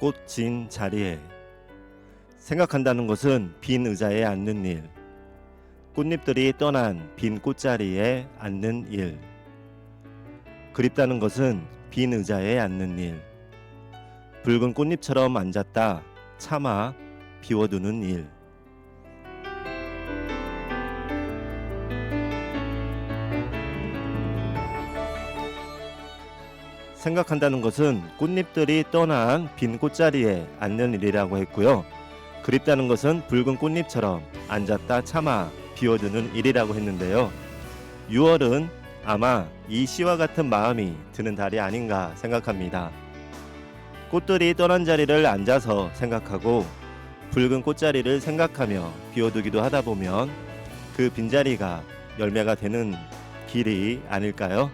꽃진 자리에. 생각한다는 것은 빈 의자에 앉는 일, 꽃잎들이 떠난 빈 꽃자리에 앉는 일. 그립다는 것은 빈 의자에 앉는 일, 붉은 꽃잎처럼 앉았다 참아 비워두는 일. 생각한다는 것은 꽃잎들이 떠난 빈 꽃자리에 앉는 일이라고 했고요. 그립다는 것은 붉은 꽃잎처럼 앉았다 참아 비워두는 일이라고 했는데요. 6월은 아마 이 시와 같은 마음이 드는 달이 아닌가 생각합니다. 꽃들이 떠난 자리를 앉아서 생각하고 붉은 꽃자리를 생각하며 비워두기도 하다 보면 그 빈자리가 열매가 되는 길이 아닐까요?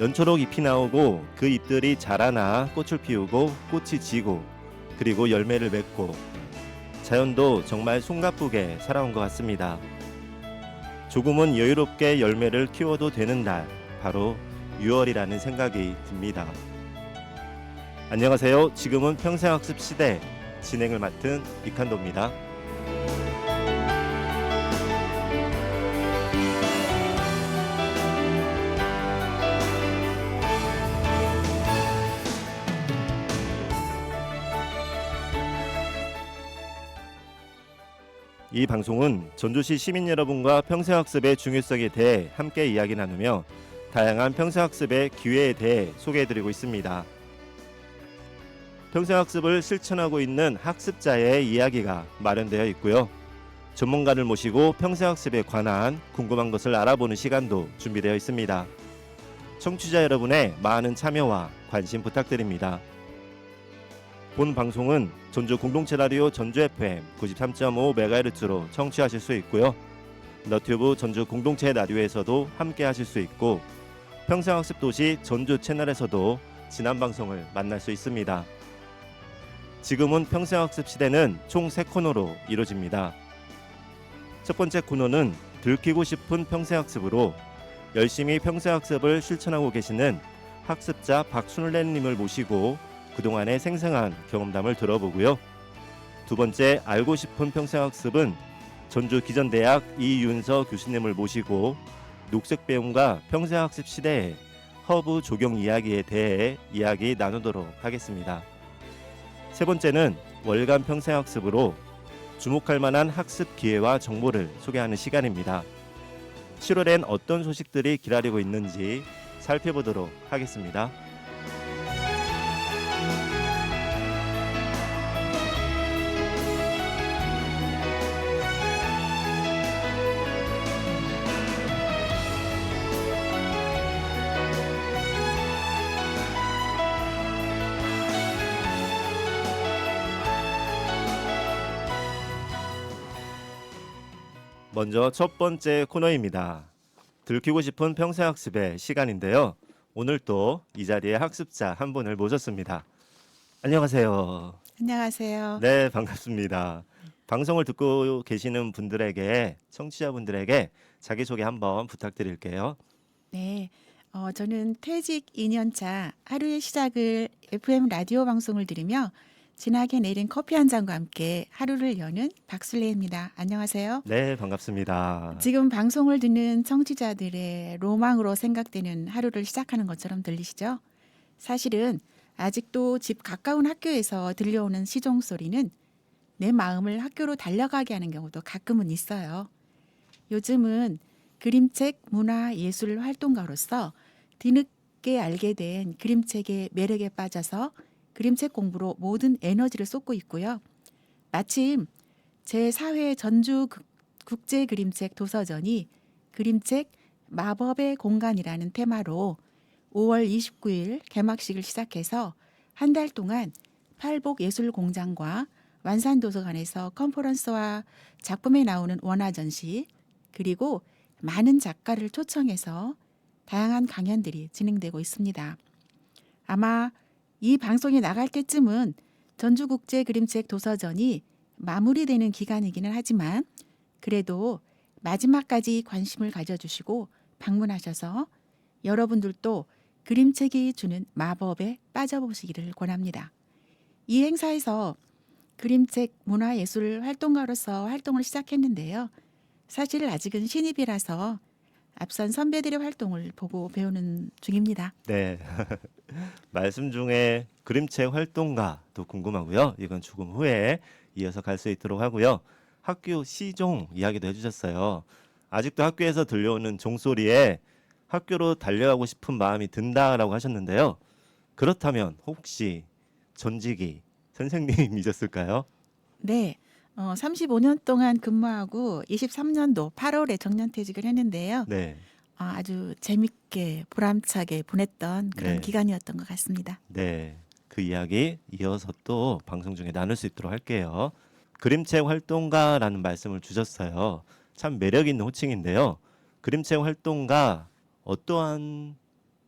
연초록 잎이 나오고 그 잎들이 자라나 꽃을 피우고 꽃이 지고 그리고 열매를 맺고, 자연도 정말 숨가쁘게 살아온 것 같습니다. 조금은 여유롭게 열매를 키워도 되는 달, 바로 6월이라는 생각이 듭니다. 안녕하세요. 지금은 평생학습 시대, 진행을 맡은 이칸도입니다. 이 방송은 전주시 시민 여러분과 평생학습의 중요성에 대해 함께 이야기 나누며 다양한 평생학습의 기회에 대해 소개해드리고 있습니다. 평생학습을 실천하고 있는 학습자의 이야기가 마련되어 있고요. 전문가를 모시고 평생학습에 관한 궁금한 것을 알아보는 시간도 준비되어 있습니다. 청취자 여러분의 많은 참여와 관심 부탁드립니다. 본 방송은 전주 공동체 라디오 전주 FM 93.5MHz로 청취하실 수 있고요. 너튜브 전주 공동체 라디오에서도 함께 하실 수 있고, 평생학습 도시 전주 채널에서도 지난 방송을 만날 수 있습니다. 지금은 평생학습 시대는 총 3코너로 이루어집니다. 첫 번째 코너는 들키고 싶은 평생학습으로 열심히 평생학습을 실천하고 계시는 학습자 박순래님을 모시고 그동안의 생생한 경험담을 들어보고요. 두 번째 알고 싶은 평생학습은 전주 기전대학 이윤서 교수님을 모시고 녹색 배움과 평생학습 시대의 허브 적용 이야기에 대해 이야기 나누도록 하겠습니다. 세 번째는 월간 평생학습으로 주목할 만한 학습 기회와 정보를 소개하는 시간입니다. 7월엔 어떤 소식들이 기다리고 있는지 살펴보도록 하겠습니다. 먼저 첫 번째 코너입니다. 들키고 싶은 평생학습의 시간인데요. 오늘 또 이 자리에 학습자 한 분을 모셨습니다. 안녕하세요. 안녕하세요. 네, 반갑습니다. 방송을 듣고 계시는 분들에게, 청취자분들에게 자기소개 한번 부탁드릴게요. 네, 저는 퇴직 2년차 하루의 시작을 FM 라디오 방송을 들으며 진하게 내린 커피 한 잔과 함께 하루를 여는 박순래입니다. 안녕하세요. 네, 반갑습니다. 지금 방송을 듣는 청취자들의 로망으로 생각되는 하루를 시작하는 것처럼 들리시죠? 사실은 아직도 집 가까운 학교에서 들려오는 시종 소리는 내 마음을 학교로 달려가게 하는 경우도 가끔은 있어요. 요즘은 그림책 문화 예술 활동가로서 뒤늦게 알게 된 그림책의 매력에 빠져서 그림책 공부로 모든 에너지를 쏟고 있고요. 마침 제4회 전주 국제 그림책 도서전이 그림책 마법의 공간이라는 테마로 5월 29일 개막식을 시작해서 한 달 동안 팔복 예술 공장과 완산도서관에서 컨퍼런스와 작품에 나오는 원화 전시, 그리고 많은 작가를 초청해서 다양한 강연들이 진행되고 있습니다. 아마 이 방송이 나갈 때쯤은 전주국제그림책 도서전이 마무리되는 기간이기는 하지만 그래도 마지막까지 관심을 가져주시고 방문하셔서 여러분들도 그림책이 주는 마법에 빠져보시기를 권합니다. 이 행사에서 그림책 문화예술 활동가로서 활동을 시작했는데요. 사실 아직은 신입이라서 앞선 선배들의 활동을 보고 배우는 중입니다. 네. 말씀 중에 그림책 활동가도 궁금하고요. 이건 조금 후에 이어서 갈 수 있도록 하고요. 학교 시종 이야기도 해주셨어요. 아직도 학교에서 들려오는 종소리에 학교로 달려가고 싶은 마음이 든다라고 하셨는데요. 그렇다면 혹시 전직이 선생님이셨을까요? 네. 35년 동안 근무하고 23년도 8월에 정년퇴직을 했는데요. 네. 아주 재밌게 보람차게 보냈던 그런 네. 기간이었던 것 같습니다. 네. 그 이야기 이어서 또 방송 중에 나눌 수 있도록 할게요. 그림책 활동가라는 말씀을 주셨어요. 참 매력 있는 호칭인데요. 그림책 활동가 어떠한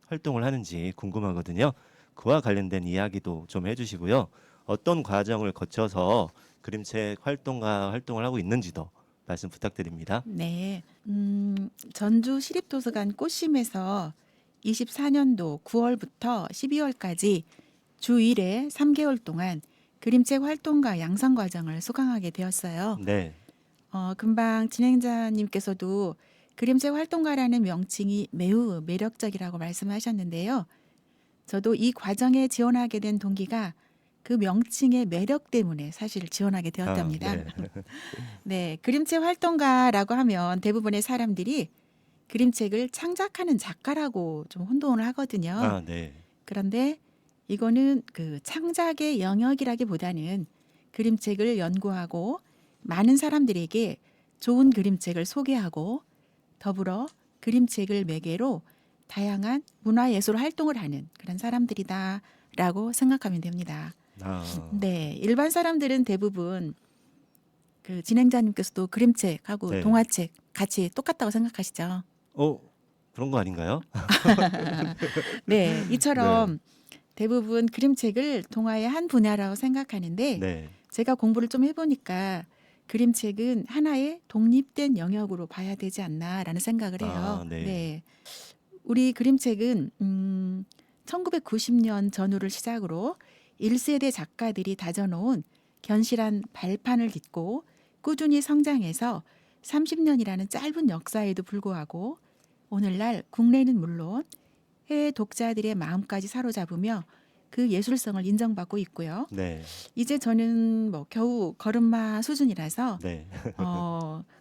활동을 하는지 궁금하거든요. 그와 관련된 이야기도 좀 해주시고요. 어떤 과정을 거쳐서 그림책 활동가 활동을 하고 있는지도 말씀 부탁드립니다. 네. 전주 시립도서관 꽃심에서 24년도 9월부터 12월까지 주 1회 3개월 동안 그림책 활동가 양성 과정을 수강하게 되었어요. 네. 금방 진행자님께서도 그림책 활동가라는 명칭이 매우 매력적이라고 말씀하셨는데요. 저도 이 과정에 지원하게 된 동기가 그 명칭의 매력 때문에 사실 지원하게 되었답니다. 네. 네, 그림책 활동가라고 하면 대부분의 사람들이 그림책을 창작하는 작가라고 좀 혼동을 하거든요. 네. 그런데 이거는 그 창작의 영역이라기보다는 그림책을 연구하고 많은 사람들에게 좋은 그림책을 소개하고 더불어 그림책을 매개로 다양한 문화예술 활동을 하는 그런 사람들이다라고 생각하면 됩니다. 네, 일반 사람들은 대부분 그 진행자님께서도 그림책하고 네. 동화책 같이 똑같다고 생각하시죠? 그런 거 아닌가요? 네, 이처럼 대부분 그림책을 동화의 한 분야라고 생각하는데 네. 제가 공부를 좀 해보니까 그림책은 하나의 독립된 영역으로 봐야 되지 않나라는 생각을 해요. 네. 네, 우리 그림책은 1990년 전후를 시작으로 1세대 작가들이 다져놓은 견실한 발판을 딛고 꾸준히 성장해서 30년이라는 짧은 역사에도 불구하고 오늘날 국내는 물론 해외 독자들의 마음까지 사로잡으며 그 예술성을 인정받고 있고요. 네. 이제 저는 뭐 겨우 걸음마 수준이라서 네.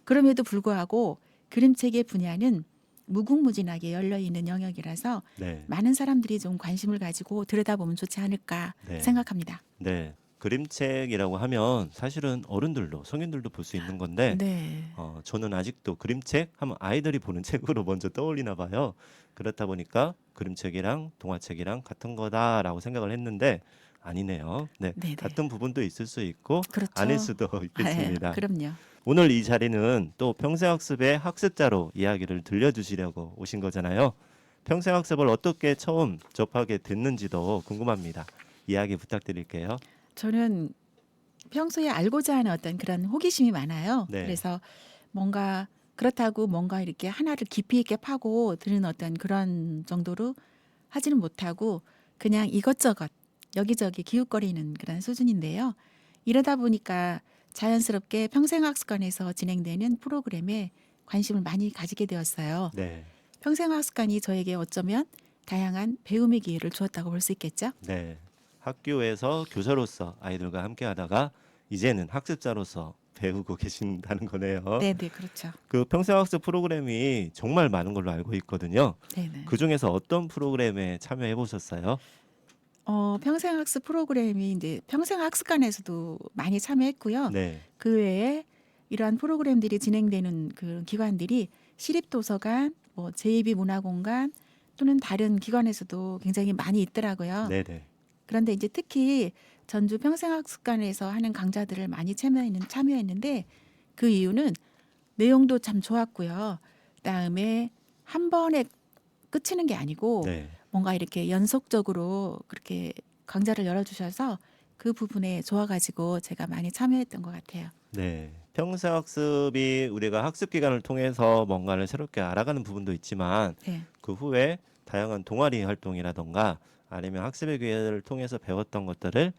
그럼에도 불구하고 그림책의 분야는 무궁무진하게 열려 있는 영역이라서 네. 많은 사람들이 좀 관심을 가지고 들여다보면 좋지 않을까 네. 생각합니다. 네. 그림책이라고 하면 사실은 어른들도 성인들도 볼 수 있는 건데 네. 저는 아직도 그림책 하면 아이들이 보는 책으로 먼저 떠올리나 봐요. 그렇다 보니까 그림책이랑 동화책이랑 같은 거다라고 생각을 했는데 아니네요. 네. 네네. 같은 부분도 있을 수 있고 그렇죠. 아닐 수도 있겠습니다. 그럼요. 오늘 이 자리는 또 평생학습의 학습자로 이야기를 들려주시려고 오신 거잖아요. 평생학습을 어떻게 처음 접하게 됐는지도 궁금합니다. 이야기 부탁드릴게요. 저는 평소에 알고자 하는 어떤 그런 호기심이 많아요. 네. 그래서 뭔가 그렇다고 뭔가 이렇게 하나를 깊이 있게 파고 드는 어떤 그런 정도로 하지는 못하고 그냥 이것저것 여기저기 기웃거리는 그런 수준인데요. 이러다 보니까 자연스럽게 평생학습관에서 진행되는 프로그램에 관심을 많이 가지게 되었어요. 네. 평생학습관이 저에게 어쩌면 다양한 배움의 기회를 주었다고 볼 수 있겠죠. 네. 학교에서 교사로서 아이들과 함께 하다가 이제는 학습자로서 배우고 계신다는 거네요. 네, 네, 그렇죠. 그 평생학습 프로그램이 정말 많은 걸로 알고 있거든요. 네, 네. 그 중에서 어떤 프로그램에 참여해 보셨어요? 평생학습 프로그램이 이제 평생학습관에서도 많이 참여했고요. 네. 그 외에 이러한 프로그램들이 진행되는 그 기관들이 시립도서관, 뭐 제2비문화공간 또는 다른 기관에서도 굉장히 많이 있더라고요. 네, 네. 그런데 이제 특히 전주 평생학습관에서 하는 강좌들을 많이 참여했는데 그 이유는 내용도 참 좋았고요. 그다음에 한 번에 끝이는 게 아니고 네. 뭔가 이렇게 연속적으로 그렇게 강좌를 열어주셔서 그 부분에 좋아가지고 제가 많이 참여했던 것 같아요. 네. 평생학습이 우리가 학습 기간을 통해서 뭔가를 새롭게 알아가는 부분도 있지만 네, 그 후에 다양한 동아리 활동이라던가 아니면 학습의 기회를 통해서 배웠던 것들을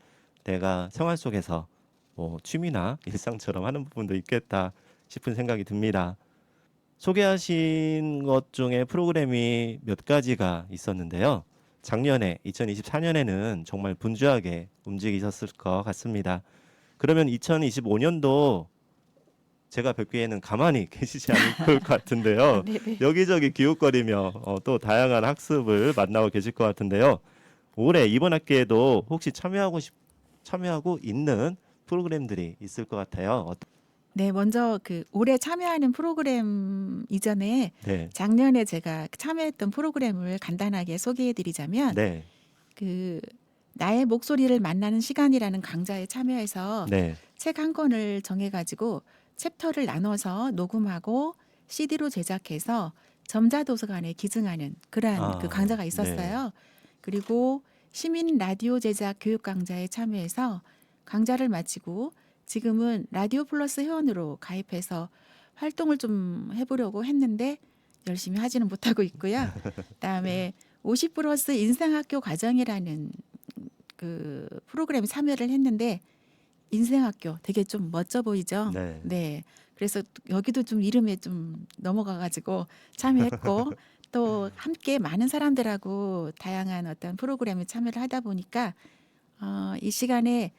내가 생활 속에서 뭐 취미나 일상처럼 하는 부분도 있겠다 싶은 생각이 듭니다. 소개하신 것 중에 프로그램이 몇 가지가 있었는데요. 작년에 2024년에는 정말 분주하게 움직이셨을 것 같습니다. 그러면 2025년도 제가 뵙기에는 가만히 계시지 않을 것 같은데요. 네네. 여기저기 기웃거리며 또 다양한 학습을 만나고 계실 것 같은데요. 올해 이번 학기에도 혹시 참여하고 있는 프로그램들이 있을 것 같아요. 네, 먼저 그 올해 참여하는 프로그램 이전에 네, 작년에 제가 참여했던 프로그램을 간단하게 소개해 드리자면 네, 그 나의 목소리를 만나는 시간이라는 강좌에 참여해서 네. 책 한 권을 정해 가지고 챕터를 나눠서 녹음하고 CD로 제작해서 점자도서관에 기증하는 그러한 그 아, 강좌가 네, 있었어요. 그리고 시민 라디오 제작 교육 강좌에 참여해서 강좌를 마치고 지금은 라디오 플러스 회원으로 가입해서 활동을 좀 해보려고 했는데 열심히 하지는 못하고 있고요. 그다음에 50 플러스 인생학교 과정이라는 그 프로그램에 참여를 했는데 인생학교 되게 좀 멋져 보이죠? 네, 네. 그래서 여기도 좀 이름에 좀 넘어가 가지고 참여했고 또 함께 많은 사람들하고 다양한 어떤 프로그램에 참여를 하다 보니까 이 시간에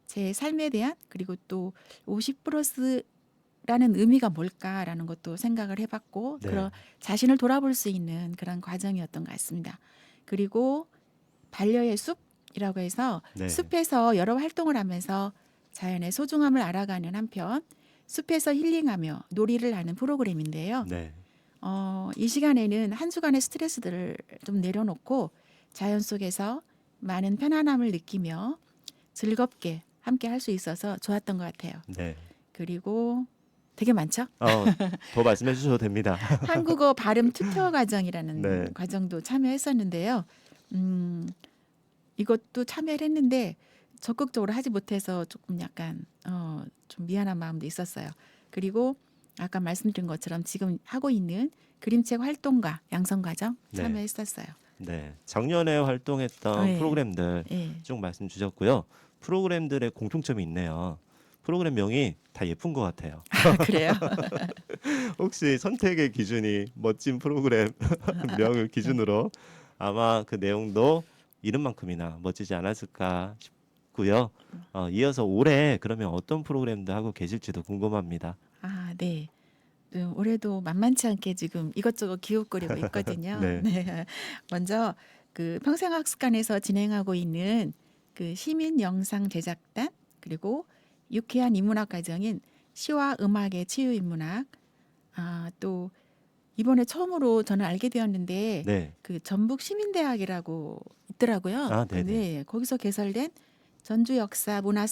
제 삶에 대한 그리고 또 50 플러스라는 의미가 뭘까라는 것도 생각을 해봤고 네, 그런 자신을 돌아볼 수 있는 그런 과정이었던 것 같습니다. 그리고 반려의 숲이라고 해서 네, 숲에서 여러 활동을 하면서 자연의 소중함을 알아가는 한편 숲에서 힐링하며 놀이를 하는 프로그램인데요. 네, 이 시간에는 한 주간의 스트레스들을 좀 내려놓고 자연 속에서 많은 편안함을 느끼며 즐겁게 함께 할 수 있어서 좋았던 것 같아요. 네. 그리고 되게 많죠? 더 말씀해 주셔도 됩니다. 한국어 발음 튜터 과정이라는 네, 과정도 참여했었는데요. 음, 이것도 참여를 했는데 적극적으로 하지 못해서 조금 약간 좀 미안한 마음도 있었어요. 그리고 아까 말씀드린 것처럼 지금 하고 있는 그림책 활동가 양성 과정 네, 참여했었어요. 네. 작년에 활동했던 예, 프로그램들 예. 쭉 말씀 주셨고요. 프로그램들의 공통점이 있네요. 프로그램 명이 다 예쁜 것 같아요. 그래요? 혹시 선택의 기준이 멋진 프로그램 명을 네. 기준으로 아마 그 내용도 이름만큼이나 멋지지 않았을까 싶고요. 이어서 올해 그러면 어떤 프로그램도 하고 계실지도 궁금합니다. 아, 네. 올해도 만만치 않게 지금 이것저것 기웃거리고 있거든요. 네, 네. 먼저 그 평생학습관에서 진행하고 있는 그 시민 영상 제작단 그리고 유쾌한 인문학 과정인 시와 음악의 치유 인문학 또 이번에 처음으로 저는 알게 되었는데 네, 그 전북 시민대학이라고 있더라고요. 아, 네네, 근데 거기서 개설된 전주 역사 문화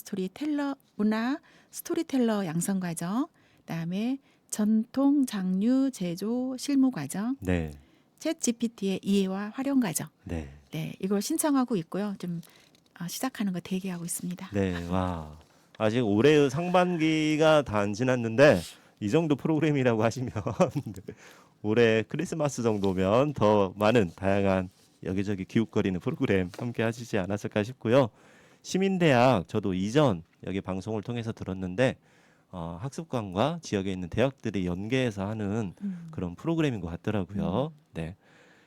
스토리텔러 양성 과정, 그다음에 전통 장류 제조 실무 과정, 네, 챗 GPT의 이해와 활용 과정. 네, 네, 이걸 신청하고 있고요. 좀 시작하는 거 대기하고 있습니다. 네, 와. 아직 올해의 상반기가 다 안 지났는데 이 정도 프로그램이라고 하시면 올해 크리스마스 정도면 더 많은 다양한 여기저기 기웃거리는 프로그램 함께 하시지 않았을까 싶고요. 시민대학 저도 이전 여기 방송을 통해서 들었는데 학습관과 지역에 있는 대학들이 연계해서 하는 음, 그런 프로그램인 것 음. 같더라고요. 네.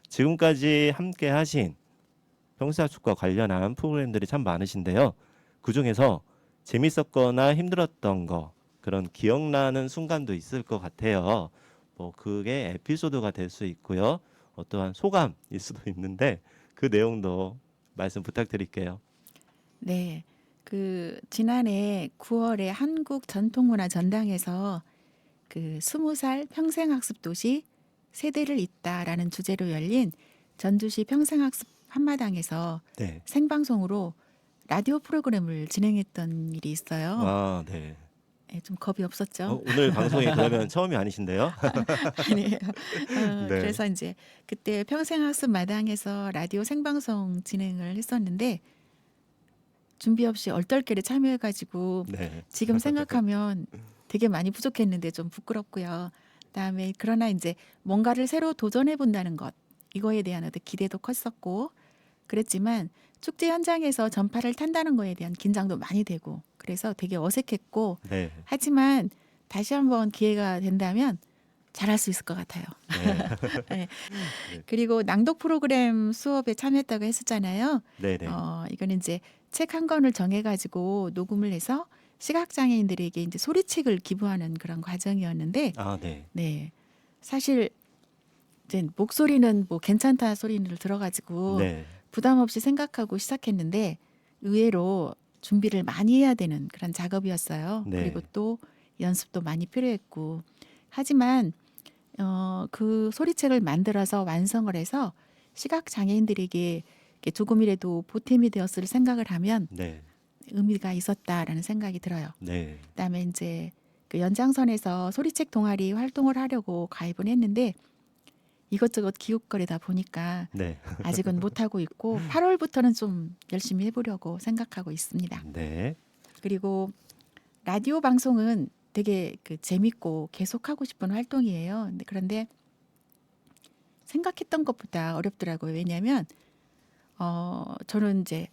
지금까지 함께 하신 평사학습과 관련한 프로그램들이 참 많으신데요. 그중에서 재밌었거나 힘들었던 거 그런 기억나는 순간도 있을 것 같아요. 뭐 그게 에피소드가 될 수 있고요. 어떠한 소감일 수도 있는데 그 내용도 말씀 부탁드릴게요. 네. 그 지난해 9월에 한국 전통문화 전당에서 그 20살 평생학습 도시 세대를 잇다라는 주제로 열린 전주시 평생학습 한마당에서 네. 생방송으로 라디오 프로그램을 진행했던 일이 있어요. 아, 네. 예, 좀 겁이 없었죠. 오늘 방송이 그러면 처음이 아니신데요? 아니에요. 네. 그래서 이제 그때 평생학습 마당에서 라디오 생방송 진행을 했었는데 준비 없이 얼떨결에 참여해가지고 네. 지금 생각하면 되게 많이 부족했는데 좀 부끄럽고요. 그다음에 그러나 이제 뭔가를 새로 도전해 본다는 것 이거에 대한 어떤 기대도 컸었고 그랬지만 축제 현장에서 전파를 탄다는 거에 대한 긴장도 많이 되고 그래서 되게 어색했고 네. 하지만 다시 한번 기회가 된다면 잘할 수 있을 것 같아요. 네. 네. 네. 그리고 낭독 프로그램 수업에 참여했다고 했었잖아요. 네, 네. 이거는 이제 책 한 권을 정해가지고 녹음을 해서 시각장애인들에게 이제 소리책을 기부하는 그런 과정이었는데, 아, 네. 네. 사실 이제 목소리는 뭐 괜찮다 소리를 들어가지고 네. 부담 없이 생각하고 시작했는데 의외로 준비를 많이 해야 되는 그런 작업이었어요. 그리고 네. 또 연습도 많이 필요했고 하지만 그 소리책을 만들어서 완성을 해서 시각 장애인들에게 이렇게 조금이라도 보탬이 되었을 생각을 하면 네. 의미가 있었다라는 생각이 들어요. 네. 그다음에 이제 그 연장선에서 소리책 동아리 활동을 하려고 가입을 했는데 이것저것 기웃거리다 보니까 네. 아직은 못하고 있고 8월부터는 좀 열심히 해보려고 생각하고 있습니다. 네. 그리고 라디오 방송은 되게 그 재밌고 계속하고 싶은 활동이에요. 그런데 생각했던 것보다 어렵더라고요. 왜냐하면 저는 이제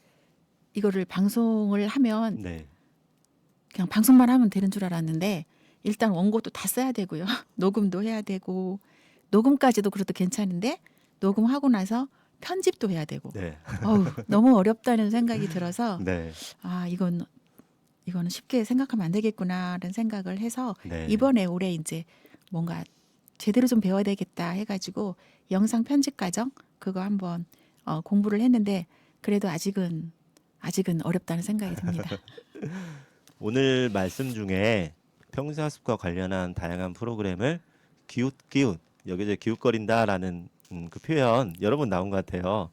이거를 방송을 하면 네. 그냥 방송만 하면 되는 줄 알았는데 일단 원고도 다 써야 되고요. 녹음도 해야 되고 녹음까지도 그래도 괜찮은데 녹음하고 나서 편집도 해야 되고 네. 너무 어렵다는 생각이 들어서 네. 이거는 쉽게 생각하면 안 되겠구나라는 생각을 해서 네. 이번에 올해 이제 뭔가 제대로 좀 배워야 되겠다 해가지고 영상 편집 과정 그거 한번 공부를 했는데 그래도 아직은 어렵다는 생각이 듭니다. 오늘 말씀 중에 평생학습과 관련한 다양한 프로그램을 기웃기웃 여기저기 기웃거린다라는 그 표현 여러 번 나온 것 같아요.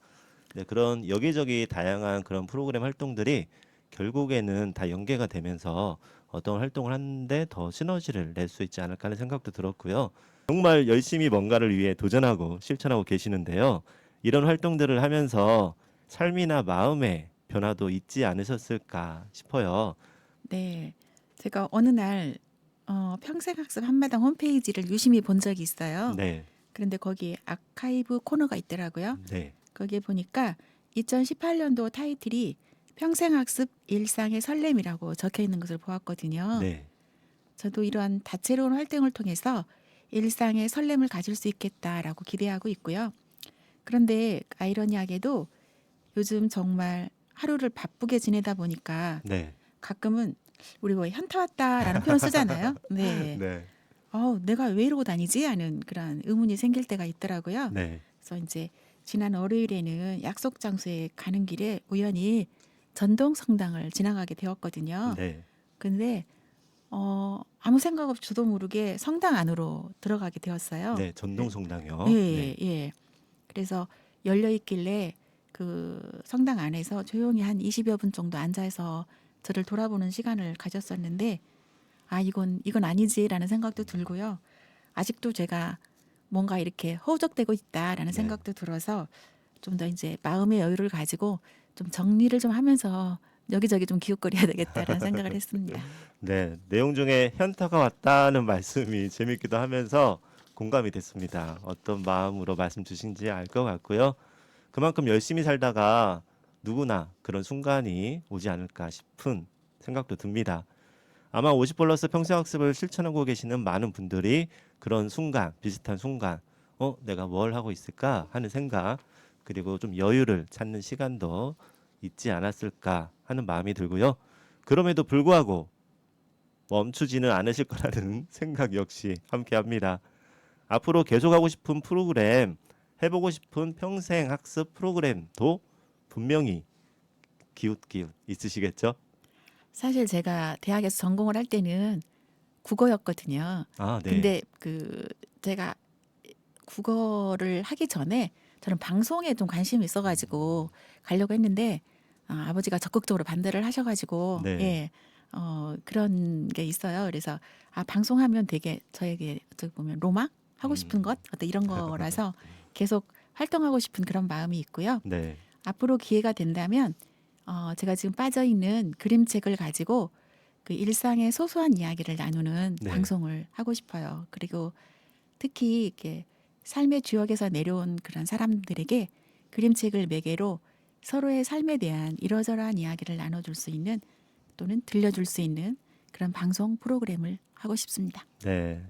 네, 그런 여기저기 다양한 그런 프로그램 활동들이 결국에는 다 연계가 되면서 어떤 활동을 하는데 더 시너지를 낼 수 있지 않을까 하는 생각도 들었고요. 정말 열심히 뭔가를 위해 도전하고 실천하고 계시는데요. 이런 활동들을 하면서 삶이나 마음의 변화도 있지 않으셨을까 싶어요. 네, 제가 어느 날 평생학습 한마당 홈페이지를 유심히 본 적이 있어요. 네, 그런데 거기에 아카이브 코너가 있더라고요. 네, 거기에 보니까 2018년도 타이틀이 평생학습 일상의 설렘이라고 적혀 있는 것을 보았거든요. 네, 저도 이러한 다채로운 활동을 통해서 일상의 설렘을 가질 수 있겠다라고 기대하고 있고요. 그런데 아이러니하게도 요즘 정말 하루를 바쁘게 지내다 보니까 네, 가끔은 우리 뭐 현타 왔다라는 표현 쓰잖아요. 네. 네, 내가 왜 이러고 다니지? 하는 그런 의문이 생길 때가 있더라고요. 네, 그래서 이제 지난 월요일에는 약속 장소에 가는 길에 우연히 전동 성당을 지나가게 되었거든요. 네, 근데 아무 생각 없이 저도 모르게 성당 안으로 들어가게 되었어요. 네, 전동성당이요. 예, 네, 예. 그래서 열려 있길래 그 성당 안에서 조용히 한 20여 분 정도 앉아서 저를 돌아보는 시간을 가졌었는데 이건 아니지라는 생각도 들고요. 아직도 제가 뭔가 이렇게 허우적대고 있다라는 네. 생각도 들어서 좀 더 이제 마음의 여유를 가지고 좀 정리를 좀 하면서 여기저기 좀 기웃거려야 되겠다라는 생각을 했습니다. 네, 내용 중에 현타가 왔다는 말씀이 재밌기도 하면서 공감이 됐습니다. 어떤 마음으로 말씀 주신지 알 것 같고요. 그만큼 열심히 살다가 누구나 그런 순간이 오지 않을까 싶은 생각도 듭니다. 아마 50 플러스 평생학습을 실천하고 계시는 많은 분들이 그런 순간, 비슷한 순간, 내가 뭘 하고 있을까 하는 생각, 그리고 좀 여유를 찾는 시간도 있지 않았을까 하는 마음이 들고요. 그럼에도 불구하고 멈추지는 않으실 거라는 생각 역시 함께 합니다. 앞으로 계속하고 싶은 프로그램, 해보고 싶은 평생 학습 프로그램도 분명히 기웃기웃 있으시겠죠? 사실 제가 대학에서 전공을 할 때는 국어였거든요. 아, 네. 근데 제가 국어를 하기 전에 저는 방송에 좀 관심이 있어가지고 가려고 했는데 아버지가 적극적으로 반대를 하셔가지고 네. 예, 그런 게 있어요. 그래서 방송하면 되게 저에게 어떻게 보면 로망 하고 싶은 것 어떤 이런 거라서 계속 활동하고 싶은 그런 마음이 있고요. 네. 앞으로 기회가 된다면 제가 지금 빠져 있는 그림책을 가지고 그 일상의 소소한 이야기를 나누는 네. 방송을 하고 싶어요. 그리고 특히 이렇게 삶의 주역에서 내려온 그런 사람들에게 그림책을 매개로 서로의 삶에 대한 이러저러한 이야기를 나눠줄 수 있는 또는 들려줄 수 있는 그런 방송 프로그램을 하고 싶습니다. 네,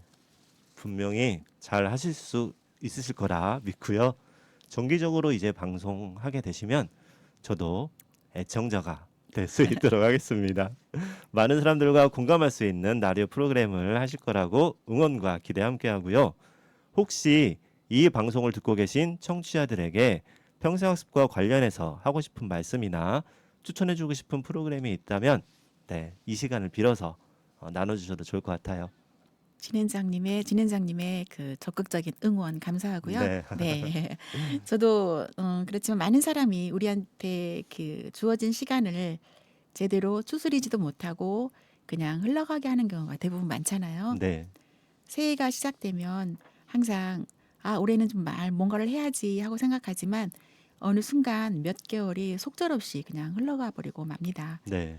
분명히 잘 하실 수 있으실 거라 믿고요. 정기적으로 이제 방송하게 되시면 저도 애청자가 될 수 있도록 하겠습니다. 많은 사람들과 공감할 수 있는 라디오 프로그램을 하실 거라고 응원과 기대 함께 하고요. 혹시 이 방송을 듣고 계신 청취자들에게 평생학습과 관련해서 하고 싶은 말씀이나 추천해주고 싶은 프로그램이 있다면 네, 이 시간을 빌어서 나눠주셔도 좋을 것 같아요. 진행장님의 그 적극적인 응원 감사하고요. 네, 네, 저도 그렇지만 많은 사람이 우리한테 그 주어진 시간을 제대로 추스리지도 못하고 그냥 흘러가게 하는 경우가 대부분 많잖아요. 네, 새해가 시작되면 항상 올해는 좀 뭔가를 해야지 하고 생각하지만 어느 순간 몇 개월이 속절없이 그냥 흘러가 버리고 맙니다. 네,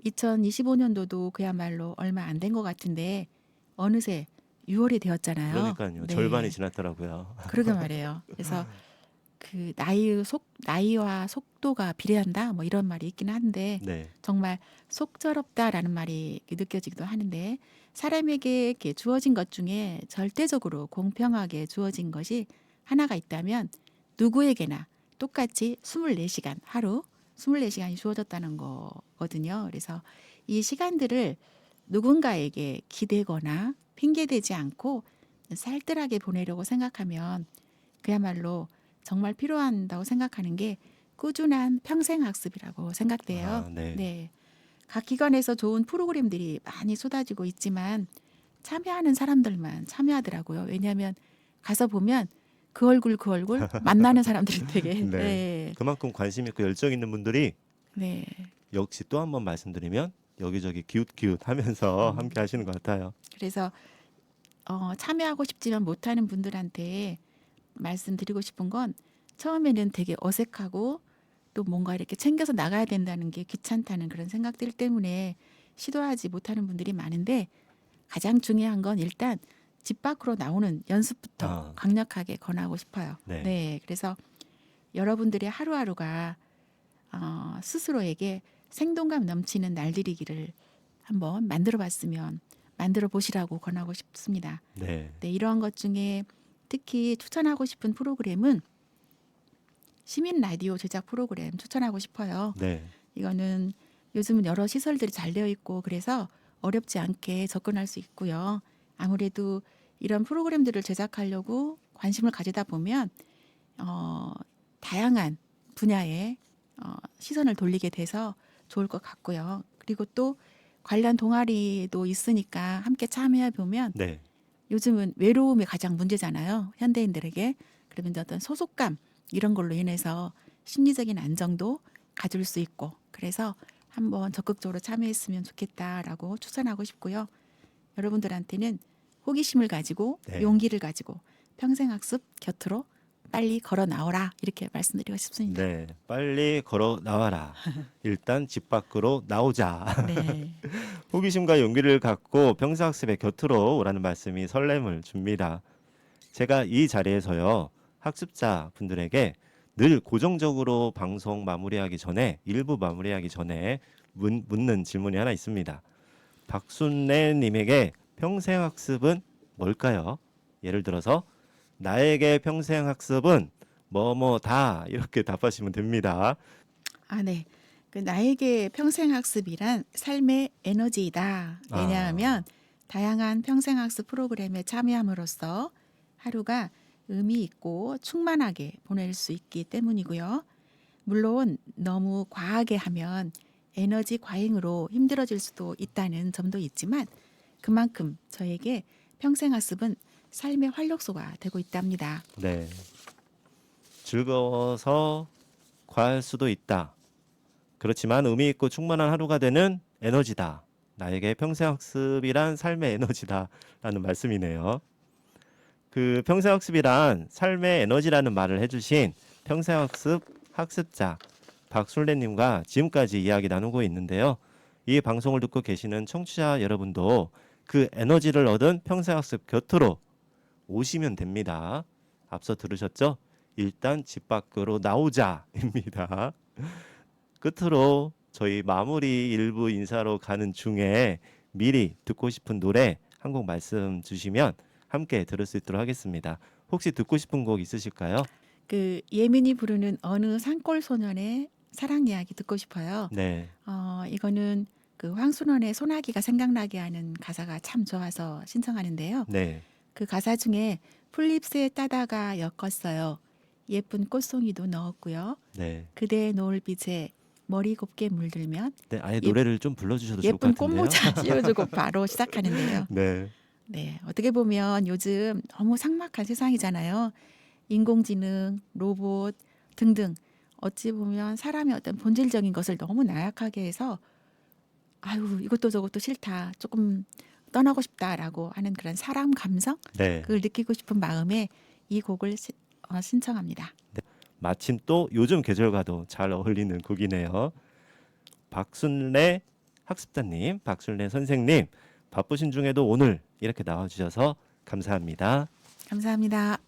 2025년도도 그야말로 얼마 안 된 것 같은데 어느새 6월이 되었잖아요. 그러니까요. 절반이 네, 지났더라고요. 그러게 말이에요. 그래서 그 나이와 속도가 비례한다 뭐 이런 말이 있기는 한데 네, 정말 속절없다라는 말이 느껴지기도 하는데 사람에게 이렇게 주어진 것 중에 절대적으로 공평하게 주어진 것이 하나가 있다면 누구에게나 똑같이 24시간 하루 24시간이 주어졌다는 거거든요. 그래서 이 시간들을 누군가에게 기대거나 핑계대지 않고 살뜰하게 보내려고 생각하면 그야말로 정말 필요한다고 생각하는 게 꾸준한 평생학습이라고 생각돼요. 네, 네. 각 기관에서 좋은 프로그램들이 많이 쏟아지고 있지만 참여하는 사람들만 참여하더라고요. 왜냐하면 가서 보면 그 얼굴 만나는 사람들이 되게 네. 네. 그만큼 관심 있고 열정 있는 분들이 네. 역시 또 한 번 말씀드리면 여기저기 기웃기웃 하면서 함께 하시는 것 같아요. 그래서 참여하고 싶지만 못하는 분들한테 말씀드리고 싶은 건 처음에는 되게 어색하고 또 뭔가 이렇게 챙겨서 나가야 된다는 게 귀찮다는 그런 생각들 때문에 시도하지 못하는 분들이 많은데 가장 중요한 건 일단 집 밖으로 나오는 연습부터 강력하게 권하고 싶어요. 네. 네, 그래서 여러분들의 하루하루가 스스로에게 생동감 넘치는 날들이기를 한번 만들어 보시라고 권하고 싶습니다. 네, 네, 이러한 것 중에 특히 추천하고 싶은 프로그램은 시민 라디오 제작 프로그램 추천하고 싶어요. 네, 이거는 요즘은 여러 시설들이 잘 되어 있고 그래서 어렵지 않게 접근할 수 있고요. 아무래도 이런 프로그램들을 제작하려고 관심을 가지다 보면 다양한 분야에 시선을 돌리게 돼서 좋을 것 같고요. 그리고 또 관련 동아리도 있으니까 함께 참여해 보면 네, 요즘은 외로움이 가장 문제잖아요. 현대인들에게. 그러면 이제 어떤 소속감 이런 걸로 인해서 심리적인 안정도 가질 수 있고 그래서 한번 적극적으로 참여했으면 좋겠다라고 추천하고 싶고요. 여러분들한테는 호기심을 가지고 네. 용기를 가지고 평생학습 곁으로 빨리 걸어 나오라 이렇게 말씀드리고 싶습니다. 네, 빨리 걸어 나와라. 일단 집 밖으로 나오자. 네. 호기심과 용기를 갖고 평생학습의 곁으로 오라는 말씀이 설렘을 줍니다. 제가 이 자리에서요, 학습자 분들에게 늘 고정적으로 방송 마무리하기 전에, 일부 마무리하기 전에 묻는 질문이 하나 있습니다. 박순례 님에게 평생학습은 뭘까요? 예를 들어서 나에게 평생학습은 뭐뭐다 이렇게 답하시면 됩니다. 네. 그 나에게 평생학습이란 삶의 에너지이다. 왜냐하면 다양한 평생학습 프로그램에 참여함으로써 하루가 의미 있고 충만하게 보낼 수 있기 때문이고요. 물론 너무 과하게 하면 에너지 과잉으로 힘들어질 수도 있다는 점도 있지만 그만큼 저에게 평생학습은 삶의 활력소가 되고 있답니다. 네, 즐거워서 과할 수도 있다. 그렇지만 의미 있고 충만한 하루가 되는 에너지다. 나에게 평생학습이란 삶의 에너지다라는 말씀이네요. 그 평생학습이란 삶의 에너지라는 말을 해주신 평생학습 학습자 박순례님과 지금까지 이야기 나누고 있는데요. 이 방송을 듣고 계시는 청취자 여러분도 그 에너지를 얻은 평생학습 곁으로 오시면 됩니다. 앞서 들으셨죠? 일단 집 밖으로 나오자입니다. 끝으로 저희 마무리 일부 인사로 가는 중에 미리 듣고 싶은 노래 한 곡 말씀 주시면 함께 들을 수 있도록 하겠습니다. 혹시 듣고 싶은 곡 있으실까요? 그 예민이 부르는 어느 산골 소년의 사랑 이야기 듣고 싶어요. 네, 이거는 그 황순원의 소나기가 생각나게 하는 가사가 참 좋아서 신청하는데요. 네, 그 가사 중에 풀잎새 따다가 엮었어요. 예쁜 꽃송이도 넣었고요. 네, 그대의 노을빛에 머리 곱게 물들면 네. 아예 예, 노래를 좀 불러주셔도 좋을 것 예쁜 같은데요. 꽃모자 씌워주고 바로 시작하는데요. 네, 네, 어떻게 보면 요즘 너무 삭막한 세상이잖아요. 인공지능, 로봇 등등 어찌 보면 사람의 어떤 본질적인 것을 너무 나약하게 해서 아유 이것도 저것도 싫다 조금 떠나고 싶다라고 하는 그런 사람 감성 네. 그걸 느끼고 싶은 마음에 이 곡을 신청합니다. 마침 또 요즘 계절과도 잘 어울리는 곡이네요. 박순례 학습자님, 박순례 선생님, 바쁘신 중에도 오늘 이렇게 나와주셔서 감사합니다. 감사합니다.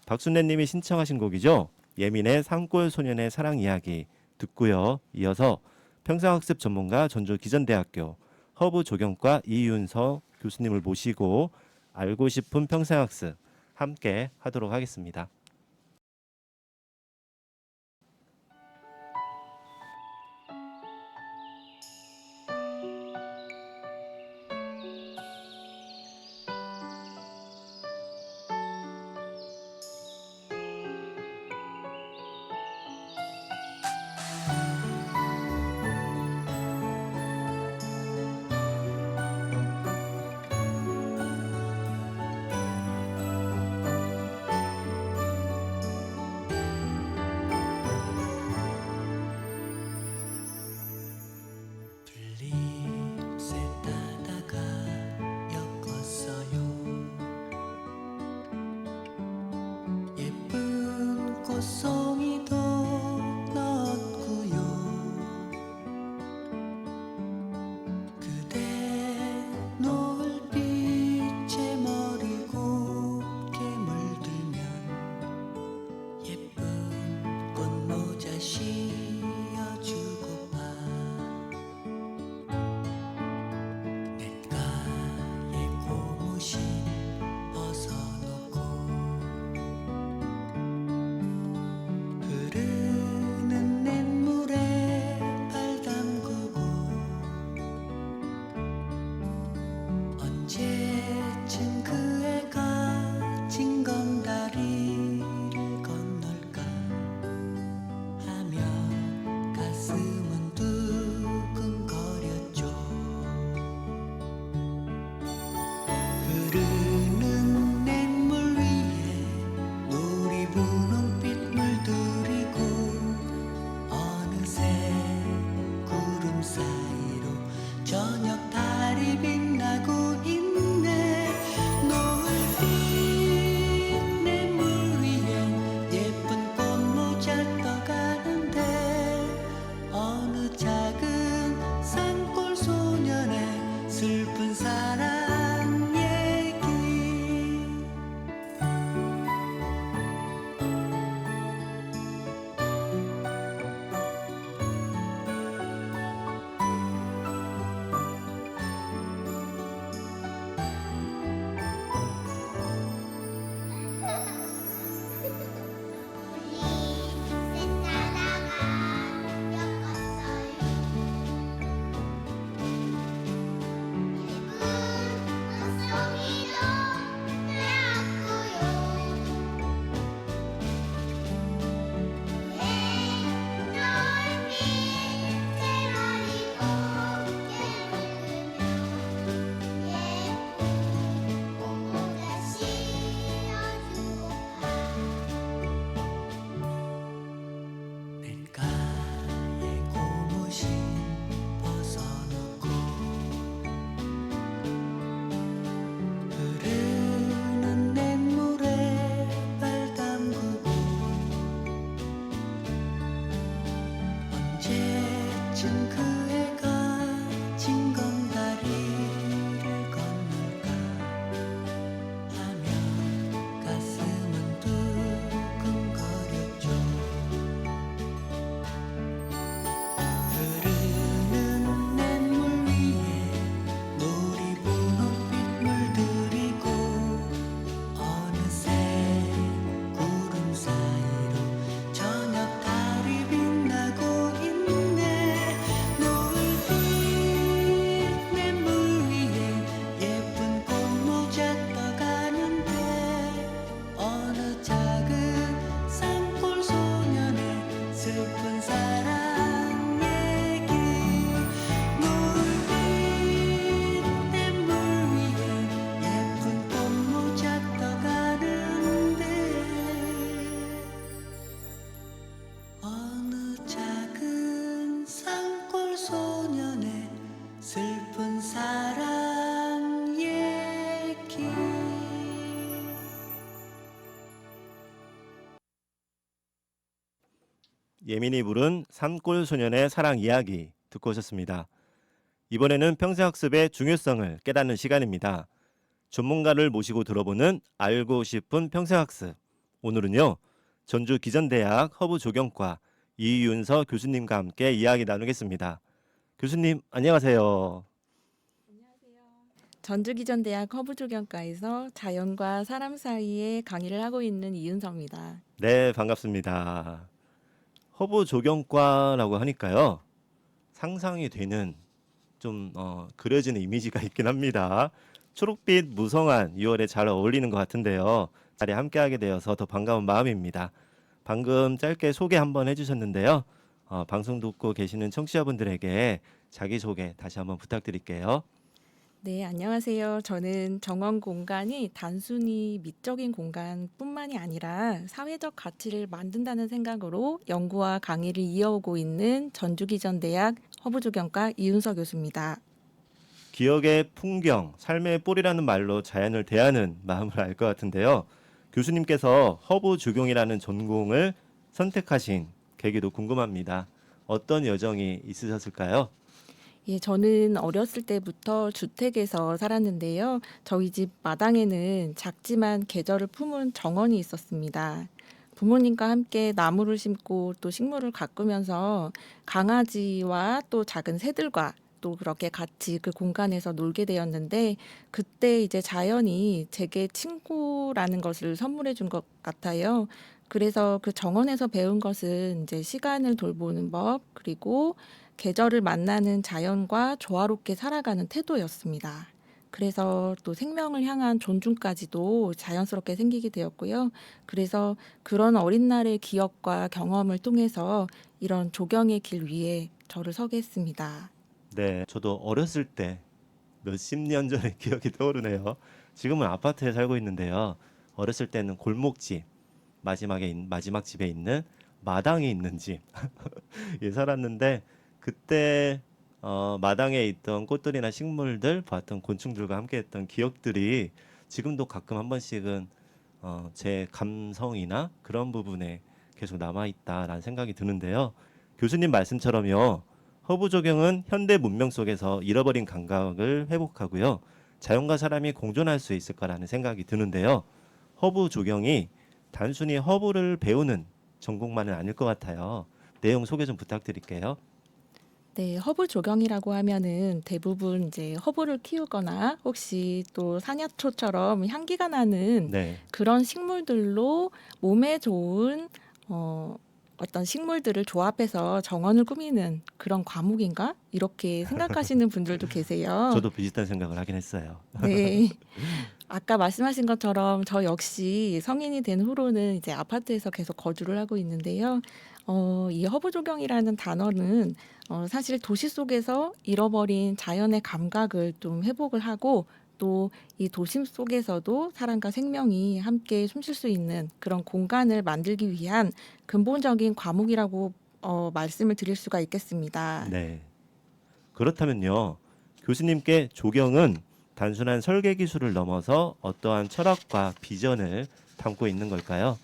박순례님이 신청하신 곡이죠. 예민의 산골 소년의 사랑 이야기 듣고요. 이어서 평생학습 전문가 전주 기전대학교 허브 조경과 이윤서 교수님을 모시고 알고 싶은 평생학습 함께 하도록 하겠습니다. 예민이 부른 산골 소년의 사랑 이야기 듣고 오셨습니다. 이번에는 평생학습의 중요성을 깨닫는 시간입니다. 전문가를 모시고 들어보는 알고 싶은 평생학습. 오늘은요, 전주 기전대학 허브조경과 이윤서 교수님과 함께 이야기 나누겠습니다. 교수님, 안녕하세요. 전주기전대학 허브조경과에서 자연과 사람 사이에 강의를 하고 있는 이은서입니다. 네, 반갑습니다. 허브조경과라고 하니까요, 상상이 되는 좀 그려지는 이미지가 있긴 합니다. 초록빛 무성한 6월에 잘 어울리는 것 같은데요. 자리에 함께하게 되어서 더 반가운 마음입니다. 방금 짧게 소개 한번 해주셨는데요. 방송 듣고 계시는 청취자분들에게 자기소개 다시 한번 부탁드릴게요. 네, 안녕하세요. 저는 정원 공간이 단순히 미적인 공간뿐만이 아니라 사회적 가치를 만든다는 생각으로 연구와 강의를 이어오고 있는 전주기전대학 허브조경과 이윤서 교수입니다. 기억의 풍경, 삶의 뿔이라는 말로 자연을 대하는 마음을 알 것 같은데요. 교수님께서 허브조경이라는 전공을 선택하신 계기도 궁금합니다. 어떤 여정이 있으셨을까요? 예, 저는 어렸을 때부터 주택에서 살았는데요. 저희 집 마당에는 작지만 계절을 품은 정원이 있었습니다. 부모님과 함께 나무를 심고 또 식물을 가꾸면서 강아지와 또 작은 새들과 또 그렇게 같이 그 공간에서 놀게 되었는데 그때 이제 자연이 제게 친구라는 것을 선물해 준 것 같아요. 그래서 그 정원에서 배운 것은 이제 시간을 돌보는 법 그리고 계절을 만나는 자연과 조화롭게 살아가는 태도였습니다. 그래서 또 생명을 향한 존중까지도 자연스럽게 생기게 되었고요. 그래서 그런 어린 날의 기억과 경험을 통해서 이런 조경의 길 위에 저를 서게 했습니다. 네, 저도 어렸을 때 몇십 년 전의 기억이 떠오르네요. 지금은 아파트에 살고 있는데요. 어렸을 때는 골목집, 마지막 집에 있는 마당이 있는 집 예, 살았는데 그때 마당에 있던 꽃들이나 식물들, 봤던 곤충들과 함께했던 기억들이 지금도 가끔 한 번씩은 제 감성이나 그런 부분에 계속 남아있다라는 생각이 드는데요. 교수님 말씀처럼요. 허브 조경은 현대 문명 속에서 잃어버린 감각을 회복하고요. 자연과 사람이 공존할 수 있을 거라는 생각이 드는데요. 허브 조경이 단순히 허브를 배우는 전공만은 아닐 것 같아요. 내용 소개 좀 부탁드릴게요. 네, 허브 조경이라고 하면은 대부분 이제 허브를 키우거나 혹시 또 산야초처럼 향기가 나는 네. 그런 식물들로 몸에 좋은 어떤 식물들을 조합해서 정원을 꾸미는 그런 과목인가? 이렇게 생각하시는 분들도 계세요. 저도 비슷한 생각을 하긴 했어요. 네. 아까 말씀하신 것처럼 저 역시 성인이 된 후로는 이제 아파트에서 계속 거주를 하고 있는데요. 이 허브 조경이라는 단어는 사실 도시 속에서 잃어버린 자연의 감각을 좀 회복을 하고 또 이 도심 속에서도 사람과 생명이 함께 숨쉴 수 있는 그런 공간을 만들기 위한 근본적인 과목이라고 말씀을 드릴 수가 있겠습니다. 네. 그렇다면요. 교수님께 조경은 단순한 설계 기술을 넘어서 어떠한 철학과 비전을 담고 있는 걸까요?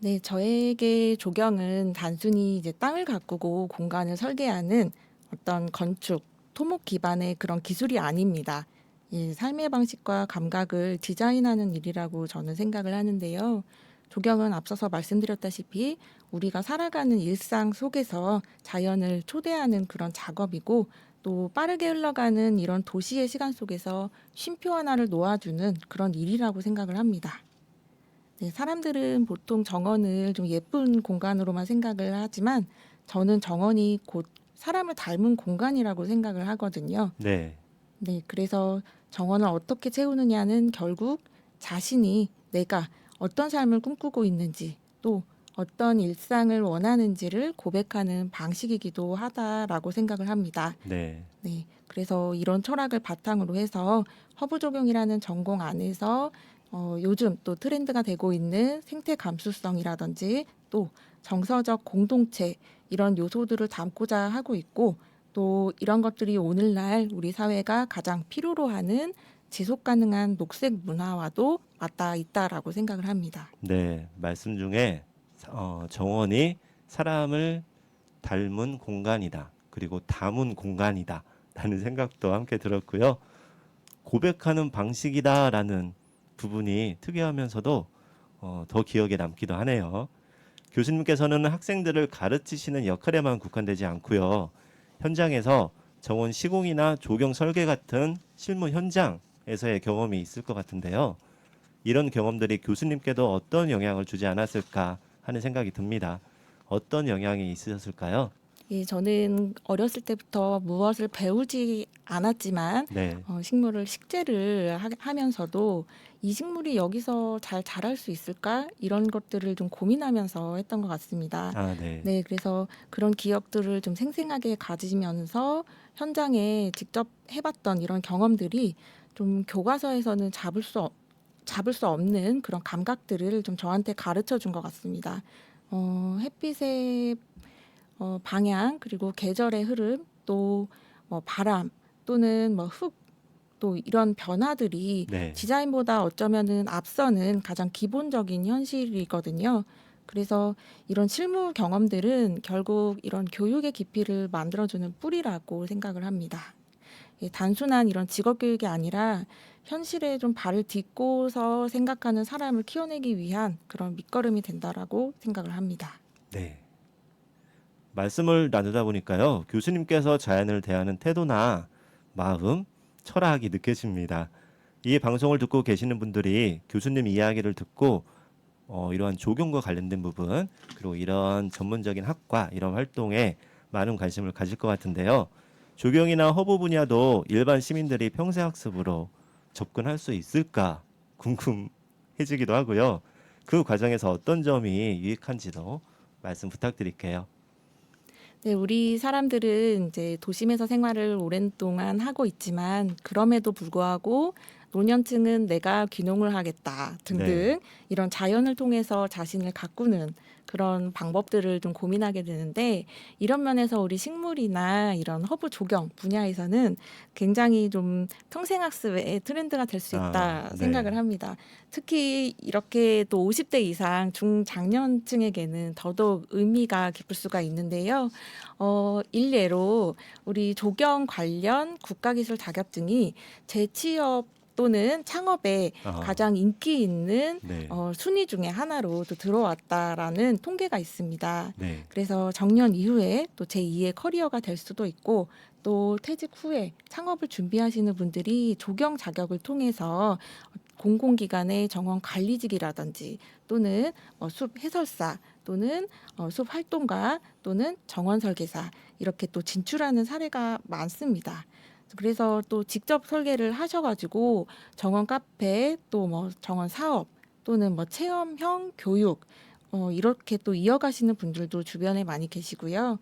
네, 저에게 조경은 단순히 이제 땅을 가꾸고 공간을 설계하는 어떤 건축, 토목 기반의 그런 기술이 아닙니다. 이 삶의 방식과 감각을 디자인하는 일이라고 저는 생각을 하는데요. 조경은 앞서서 말씀드렸다시피 우리가 살아가는 일상 속에서 자연을 초대하는 그런 작업이고 또 빠르게 흘러가는 이런 도시의 시간 속에서 쉼표 하나를 놓아주는 그런 일이라고 생각을 합니다. 네, 사람들은 보통 정원을 좀 예쁜 공간으로만 생각을 하지만 저는 정원이 곧 사람을 닮은 공간이라고 생각을 하거든요. 네. 네, 그래서 정원을 어떻게 채우느냐는 결국 자신이 내가 어떤 삶을 꿈꾸고 있는지 또 어떤 일상을 원하는지를 고백하는 방식이기도 하다라고 생각을 합니다. 네. 네, 그래서 이런 철학을 바탕으로 해서 허브 적용이라는 전공 안에서 요즘 또 트렌드가 되고 있는 생태 감수성이라든지 또 정서적 공동체 이런 요소들을 담고자 하고 있고 또 이런 것들이 오늘날 우리 사회가 가장 필요로 하는 지속 가능한 녹색 문화와도 맞닿아 있다라고 생각을 합니다. 네. 말씀 중에 정원이 사람을 닮은 공간이다. 그리고 담은 공간이다. 라는 생각도 함께 들었고요. 고백하는 방식이다라는 부분이 특이하면서도 더 기억에 남기도 하네요. 교수님께서는 학생들을 가르치시는 역할에만 국한되지 않고요. 현장에서 정원 시공이나 조경 설계 같은 실무 현장에서의 경험이 있을 것 같은데요. 이런 경험들이 교수님께도 어떤 영향을 주지 않았을까 하는 생각이 듭니다. 어떤 영향이 있으셨을까요? 예, 저는 어렸을 때부터 무엇을 배우지 않았지만 네. 식물을 식재를 하면서도 이 식물이 여기서 잘 자랄 수 있을까? 이런 것들을 좀 고민하면서 했던 것 같습니다. 아, 네. 네, 그래서 그런 기억들을 좀 생생하게 가지면서 현장에 직접 해봤던 이런 경험들이 좀 교과서에서는 잡을 수 없는 그런 감각들을 좀 저한테 가르쳐 준 것 같습니다. 햇빛의 방향, 그리고 계절의 흐름, 또 바람 또는 흙, 또 이런 변화들이 네. 디자인보다 어쩌면은 앞서는 가장 기본적인 현실이거든요. 그래서 이런 실무 경험들은 결국 이런 교육의 깊이를 만들어주는 뿌리라고 생각을 합니다. 예, 단순한 이런 직업 교육이 아니라 현실에 좀 발을 딛고서 생각하는 사람을 키워내기 위한 그런 밑거름이 된다라고 생각을 합니다. 네. 말씀을 나누다 보니까요. 교수님께서 자연을 대하는 태도나 마음, 철학이 느껴집니다. 이 방송을 듣고 계시는 분들이 교수님 이야기를 듣고 이러한 조경과 관련된 부분 그리고 이런 전문적인 학과 이런 활동에 많은 관심을 가질 것 같은데요. 조경이나 허브 분야도 일반 시민들이 평생학습으로 접근할 수 있을까 궁금해지기도 하고요. 그 과정에서 어떤 점이 유익한지도 말씀 부탁드릴게요. 네, 우리 사람들은 이제 도심에서 생활을 오랜 동안 하고 있지만 그럼에도 불구하고 노년층은 내가 귀농을 하겠다 네. 등등 이런 자연을 통해서 자신을 가꾸는 그런 방법들을 좀 고민하게 되는데 이런 면에서 우리 식물이나 이런 허브 조경 분야에서는 굉장히 좀 평생학습의 트렌드가 될 수 아, 있다 네. 생각을 합니다. 특히 이렇게 또 50대 이상 중장년층에게는 더더욱 의미가 깊을 수가 있는데요. 일례로 우리 조경 관련 국가기술 자격증이 재취업 또는 창업에 아, 가장 인기 있는 네. 순위 중에 하나로 또 들어왔다라는 통계가 있습니다. 네. 그래서 정년 이후에 또 제2의 커리어가 될 수도 있고 또 퇴직 후에 창업을 준비하시는 분들이 조경 자격을 통해서 공공기관의 정원 관리직이라든지 또는 숲 해설사 또는 숲 활동가 또는 정원 설계사 이렇게 또 진출하는 사례가 많습니다. 그래서 또 직접 설계를 하셔가지고 정원 카페 또 정원 사업 또는 체험형 교육 이렇게 또 이어가시는 분들도 주변에 많이 계시고요.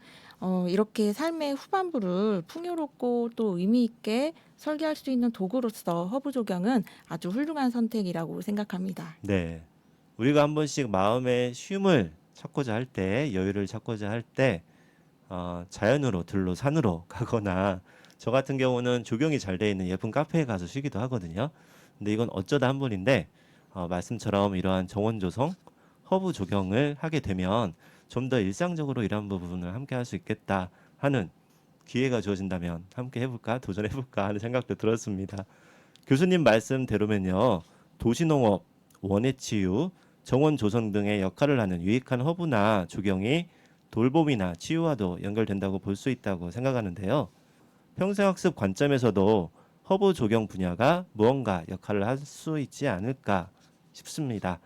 이렇게 삶의 후반부를 풍요롭고 또 의미 있게 설계할 수 있는 도구로서 허브 조경은 아주 훌륭한 선택이라고 생각합니다. 네. 우리가 한 번씩 마음의 쉼을 찾고자 할 때, 여유를 찾고자 할 때, 자연으로 들로 산으로 가거나 저 같은 경우는 조경이 잘 돼 있는 예쁜 카페에 가서 쉬기도 하거든요. 근데 이건 어쩌다 한 번인데 말씀처럼 이러한 정원 조성, 허브 조경을 하게 되면 좀 더 일상적으로 이런 부분을 함께 할 수 있겠다 하는 기회가 주어진다면 함께 해볼까, 도전해볼까 하는 생각도 들었습니다. 교수님 말씀대로면요, 도시농업, 원해치유, 정원 조성 등의 역할을 하는 유익한 허브나 조경이 돌봄이나 치유와도 연결된다고 볼 수 있다고 생각하는데요. 평생학습 관점에서도 허브 조경 분야가 무언가 역할을 할 수 있지 않을까 싶습니다.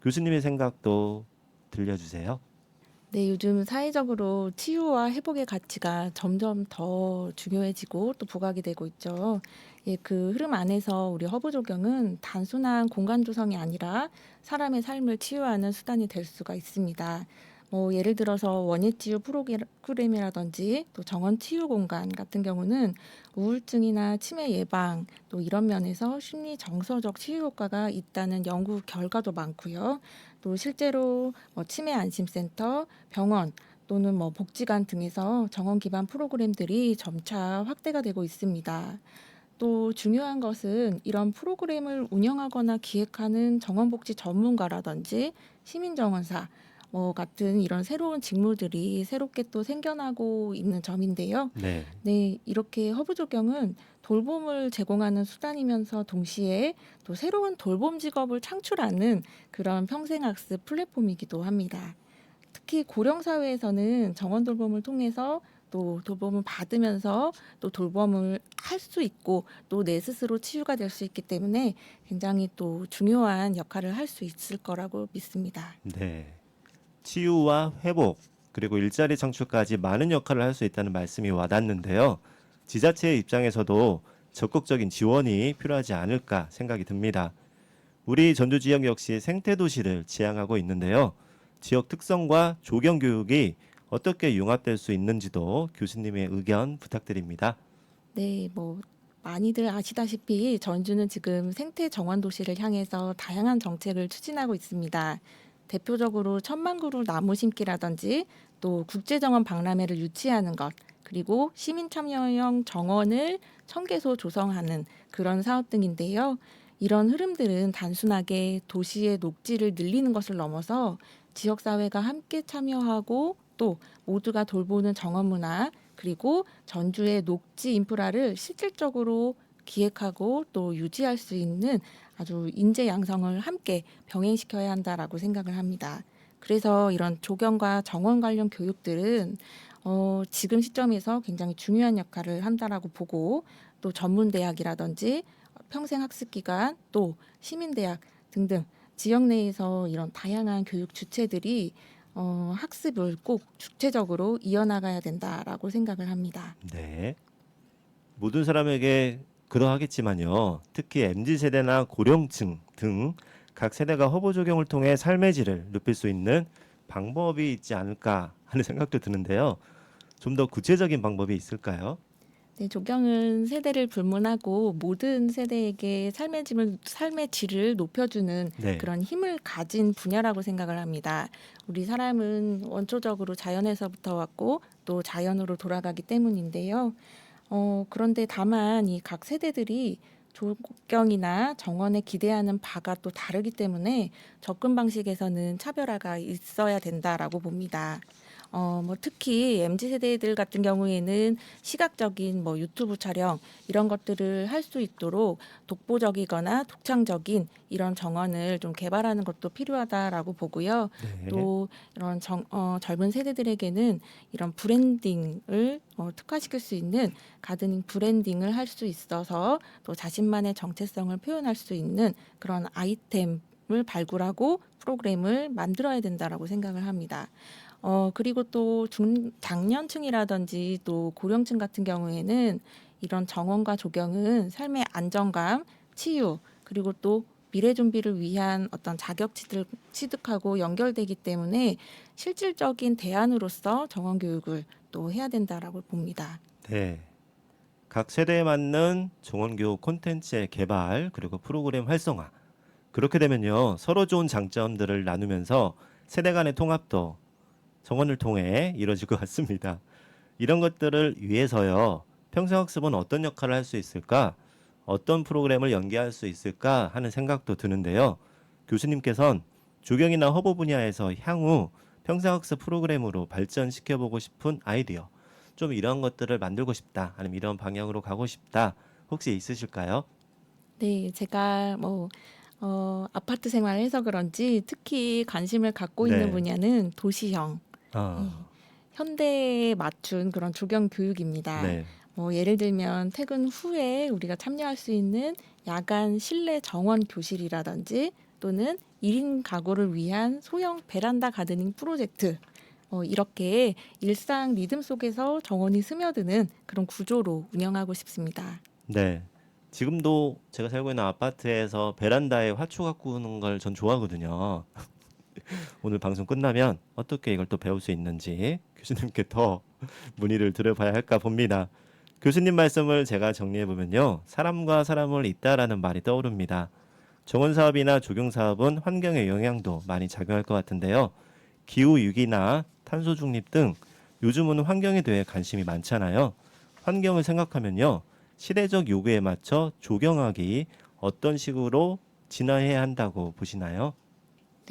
교수님의 생각도 들려주세요. 네, 요즘 사회적으로 치유와 회복의 가치가 점점 더 중요해지고 또 부각이 되고 있죠. 예, 그 흐름 안에서 우리 허브 조경은 단순한 공간 조성이 아니라 사람의 삶을 치유하는 수단이 될 수가 있습니다. 예를 들어서 원예 치유 프로그램이라든지 또 정원 치유 공간 같은 경우는 우울증이나 치매 예방 또 이런 면에서 심리 정서적 치유 효과가 있다는 연구 결과도 많고요. 또 실제로 치매 안심센터, 병원 또는 복지관 등에서 정원 기반 프로그램들이 점차 확대가 되고 있습니다. 또 중요한 것은 이런 프로그램을 운영하거나 기획하는 정원복지 전문가라든지 시민정원사, 같은 이런 새로운 직무들이 새롭게 또 생겨나고 있는 점인데요. 네. 네, 이렇게 허브조경은 돌봄을 제공하는 수단이면서 동시에 또 새로운 돌봄 직업을 창출하는 그런 평생학습 플랫폼이기도 합니다. 특히 고령 사회에서는 정원 돌봄을 통해서 또 돌봄을 받으면서 또 돌봄을 할 수 있고 또 내 스스로 치유가 될 수 있기 때문에 굉장히 또 중요한 역할을 할 수 있을 거라고 믿습니다. 네. 치유와 회복 그리고 일자리 창출까지 많은 역할을 할 수 있다는 말씀이 와닿는데요. 지자체의 입장에서도 적극적인 지원이 필요하지 않을까 생각이 듭니다. 우리 전주 지역 역시 생태 도시를 지향하고 있는데요. 지역 특성과 조경 교육이 어떻게 융합될 수 있는지도 교수님의 의견 부탁드립니다. 네, 많이들 아시다시피 전주는 지금 생태 정원 도시를 향해서 다양한 정책을 추진하고 있습니다. 대표적으로 천만 그루 나무 심기라든지 또 국제정원 박람회를 유치하는 것, 그리고 시민 참여형 정원을 1,000개소 조성하는 그런 사업 등인데요. 이런 흐름들은 단순하게 도시의 녹지를 늘리는 것을 넘어서 지역사회가 함께 참여하고 또 모두가 돌보는 정원 문화, 그리고 전주의 녹지 인프라를 실질적으로 기획하고 또 유지할 수 있는 아주 인재 양성을 함께 병행시켜야 한다라고 생각을 합니다. 그래서 이런 조경과 정원 관련 교육들은 지금 시점에서 굉장히 중요한 역할을 한다라고 보고 또 전문대학이라든지 평생학습기관 또 시민대학 등등 지역 내에서 이런 다양한 교육 주체들이 학습을 꼭 주체적으로 이어나가야 된다라고 생각을 합니다. 네. 모든 사람에게 그러하겠지만요. 특히 MZ세대나 고령층 등 각 세대가 허브 적용을 통해 삶의 질을 높일 수 있는 방법이 있지 않을까 하는 생각도 드는데요. 좀 더 구체적인 방법이 있을까요? 네, 조경은 세대를 불문하고 모든 세대에게 삶의 질을 높여주는 네. 그런 힘을 가진 분야라고 생각을 합니다. 우리 사람은 원초적으로 자연에서부터 왔고 또 자연으로 돌아가기 때문인데요. 그런데 다만 이 각 세대들이 조경이나 정원에 기대하는 바가 또 다르기 때문에 접근 방식에서는 차별화가 있어야 된다라고 봅니다. 특히 MZ 세대들 같은 경우에는 시각적인 유튜브 촬영 이런 것들을 할 수 있도록 독보적이거나 독창적인 이런 정원을 좀 개발하는 것도 필요하다라고 보고요. 네. 또 이런 젊은 세대들에게는 이런 브랜딩을 특화시킬 수 있는 가드닝 브랜딩을 할 수 있어서 또 자신만의 정체성을 표현할 수 있는 그런 아이템을 발굴하고 프로그램을 만들어야 된다라고 생각을 합니다. 그리고 또 장년층이라든지 또 고령층 같은 경우에는 이런 정원과 조경은 삶의 안정감, 치유, 그리고 또 미래 준비를 위한 어떤 자격지를 취득하고 연결되기 때문에 실질적인 대안으로서 정원 교육을 또 해야 된다라고 봅니다. 네. 각 세대에 맞는 정원교육 콘텐츠의 개발 그리고 프로그램 활성화. 그렇게 되면요. 서로 좋은 장점들을 나누면서 세대 간의 통합도 정원을 통해 이루어질 것 같습니다. 이런 것들을 위해서요. 평생학습은 어떤 역할을 할 수 있을까? 어떤 프로그램을 연계할 수 있을까 하는 생각도 드는데요. 교수님께서는 조경이나 허브 분야에서 향후 평생학습 프로그램으로 발전시켜보고 싶은 아이디어, 좀 이런 것들을 만들고 싶다, 아니면 이런 방향으로 가고 싶다, 혹시 있으실까요? 네, 제가 아파트 생활을 해서 그런지 특히 관심을 갖고 있는 네. 분야는 도시형, 아, 현대에 맞춘 그런 조경 교육입니다. 네. 예를 들면 퇴근 후에 우리가 참여할 수 있는 야간 실내 정원 교실이라든지 또는 1인 가구를 위한 소형 베란다 가드닝 프로젝트 이렇게 일상 리듬 속에서 정원이 스며드는 그런 구조로 운영하고 싶습니다. 네. 지금도 제가 살고 있는 아파트에서 베란다에 화초 가꾸는 걸 전 좋아하거든요. 오늘 방송 끝나면 어떻게 이걸 또 배울 수 있는지 교수님께 더 문의를 드려봐야 할까 봅니다. 교수님 말씀을 제가 정리해 보면요. 사람과 사람을 잇다라는 말이 떠오릅니다. 정원 사업이나 조경 사업은 환경의 영향도 많이 작용할 것 같은데요. 기후 위기나 탄소 중립 등 요즘은 환경에 대해 관심이 많잖아요. 환경을 생각하면요. 시대적 요구에 맞춰 조경하기 어떤 식으로 진화해야 한다고 보시나요?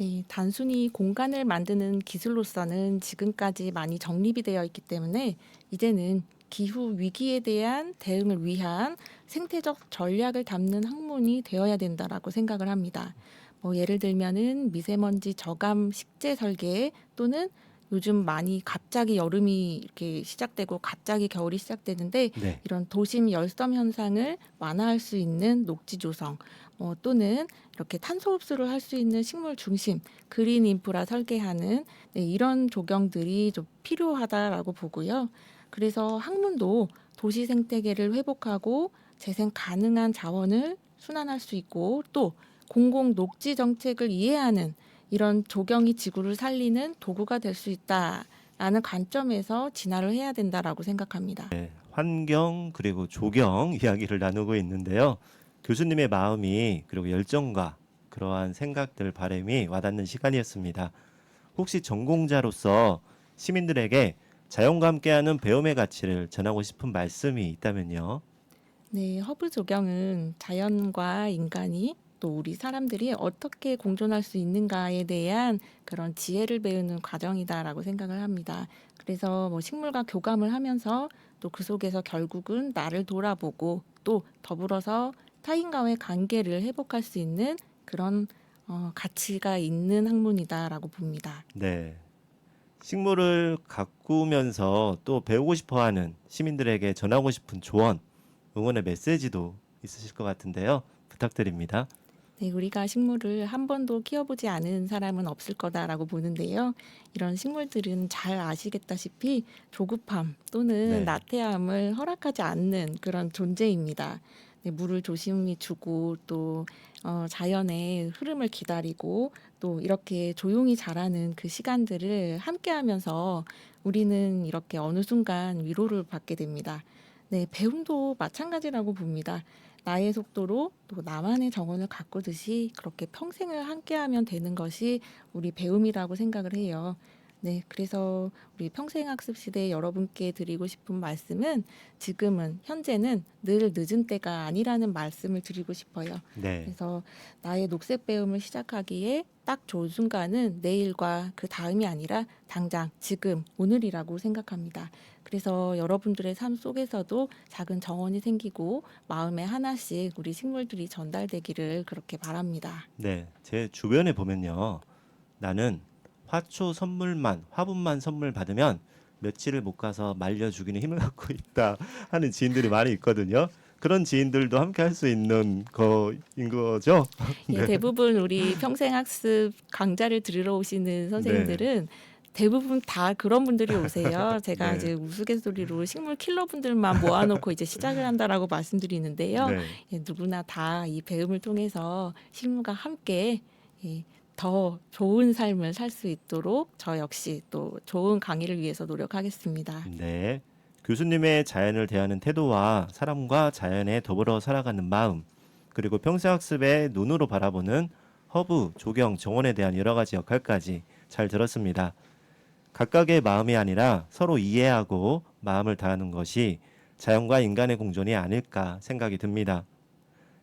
네, 단순히 공간을 만드는 기술로서는 지금까지 많이 정립이 되어 있기 때문에 이제는 기후 위기에 대한 대응을 위한 생태적 전략을 담는 학문이 되어야 된다라고 생각을 합니다. 뭐 예를 들면은 미세먼지 저감 식재 설계 또는 요즘 많이 갑자기 여름이 이렇게 시작되고 갑자기 겨울이 시작되는데 네. 이런 도심 열섬 현상을 완화할 수 있는 녹지 조성 또는 이렇게 탄소 흡수를 할 수 있는 식물 중심 그린 인프라 설계하는 이런 조경들이 좀 필요하다라고 보고요. 그래서 학문도 도시 생태계를 회복하고 재생 가능한 자원을 순환할 수 있고 또 공공 녹지 정책을 이해하는 이런 조경이 지구를 살리는 도구가 될 수 있다라는 관점에서 진화를 해야 된다라고 생각합니다. 환경 그리고 조경 이야기를 나누고 있는데요. 교수님의 마음이 그리고 열정과 그러한 생각들 바람이 와닿는 시간이었습니다. 혹시 전공자로서 시민들에게 자연과 함께하는 배움의 가치를 전하고 싶은 말씀이 있다면요. 네, 허브 조경은 자연과 인간이 또 우리 사람들이 어떻게 공존할 수 있는가에 대한 그런 지혜를 배우는 과정이다라고 생각을 합니다. 그래서 뭐 식물과 교감을 하면서 또 그 속에서 결국은 나를 돌아보고 또 더불어서 타인과의 관계를 회복할 수 있는 그런 가치가 있는 학문이다라고 봅니다. 네. 식물을 가꾸면서 또 배우고 싶어 하는 시민들에게 전하고 싶은 조언, 응원의 메시지도 있으실 것 같은데요. 부탁드립니다. 네, 우리가 식물을 한 번도 키워보지 않은 사람은 없을 거다라고 보는데요. 이런 식물들은 잘 아시겠다시피 조급함 또는 네. 나태함을 허락하지 않는 그런 존재입니다. 네, 물을 조심히 주고 또 자연의 흐름을 기다리고 또 이렇게 조용히 자라는 그 시간들을 함께하면서 우리는 이렇게 어느 순간 위로를 받게 됩니다. 네, 배움도 마찬가지라고 봅니다. 나의 속도로 또 나만의 정원을 가꾸듯이 그렇게 평생을 함께하면 되는 것이 우리 배움이라고 생각을 해요. 네, 그래서 우리 평생학습 시대 여러분께 드리고 싶은 말씀은 지금은 현재는 늘 늦은 때가 아니라는 말씀을 드리고 싶어요. 네. 그래서 나의 녹색 배움을 시작하기에 딱 좋은 순간은 내일과 그 다음이 아니라 당장 지금 오늘이라고 생각합니다. 그래서 여러분들의 삶 속에서도 작은 정원이 생기고 마음에 하나씩 우리 식물들이 전달되기를 그렇게 바랍니다. 네. 제 주변에 보면요. 나는 화초 선물만, 화분만 선물 받으면 며칠을 못 가서 말려 죽이는 힘을 갖고 있다 하는 지인들이 많이 있거든요. 그런 지인들도 함께 할 수 있는 거인 거죠? 예, 네. 대부분 우리 평생학습 강좌를 들으러 오시는 네. 선생님들은 대부분 다 그런 분들이 오세요. 제가 네. 이제 우스갯소리로 식물 킬러 분들만 모아놓고 이제 시작을 한다라고 말씀드리는데요. 네. 예, 누구나 다 이 배움을 통해서 식물과 함께 더 좋은 삶을 살 수 있도록 저 역시 또 좋은 강의를 위해서 노력하겠습니다. 네. 교수님의 자연을 대하는 태도와 사람과 자연에 더불어 살아가는 마음, 그리고 평생학습의 눈으로 바라보는 허브, 조경, 정원에 대한 여러 가지 역할까지 잘 들었습니다. 각각의 마음이 아니라 서로 이해하고 마음을 다하는 것이 자연과 인간의 공존이 아닐까 생각이 듭니다.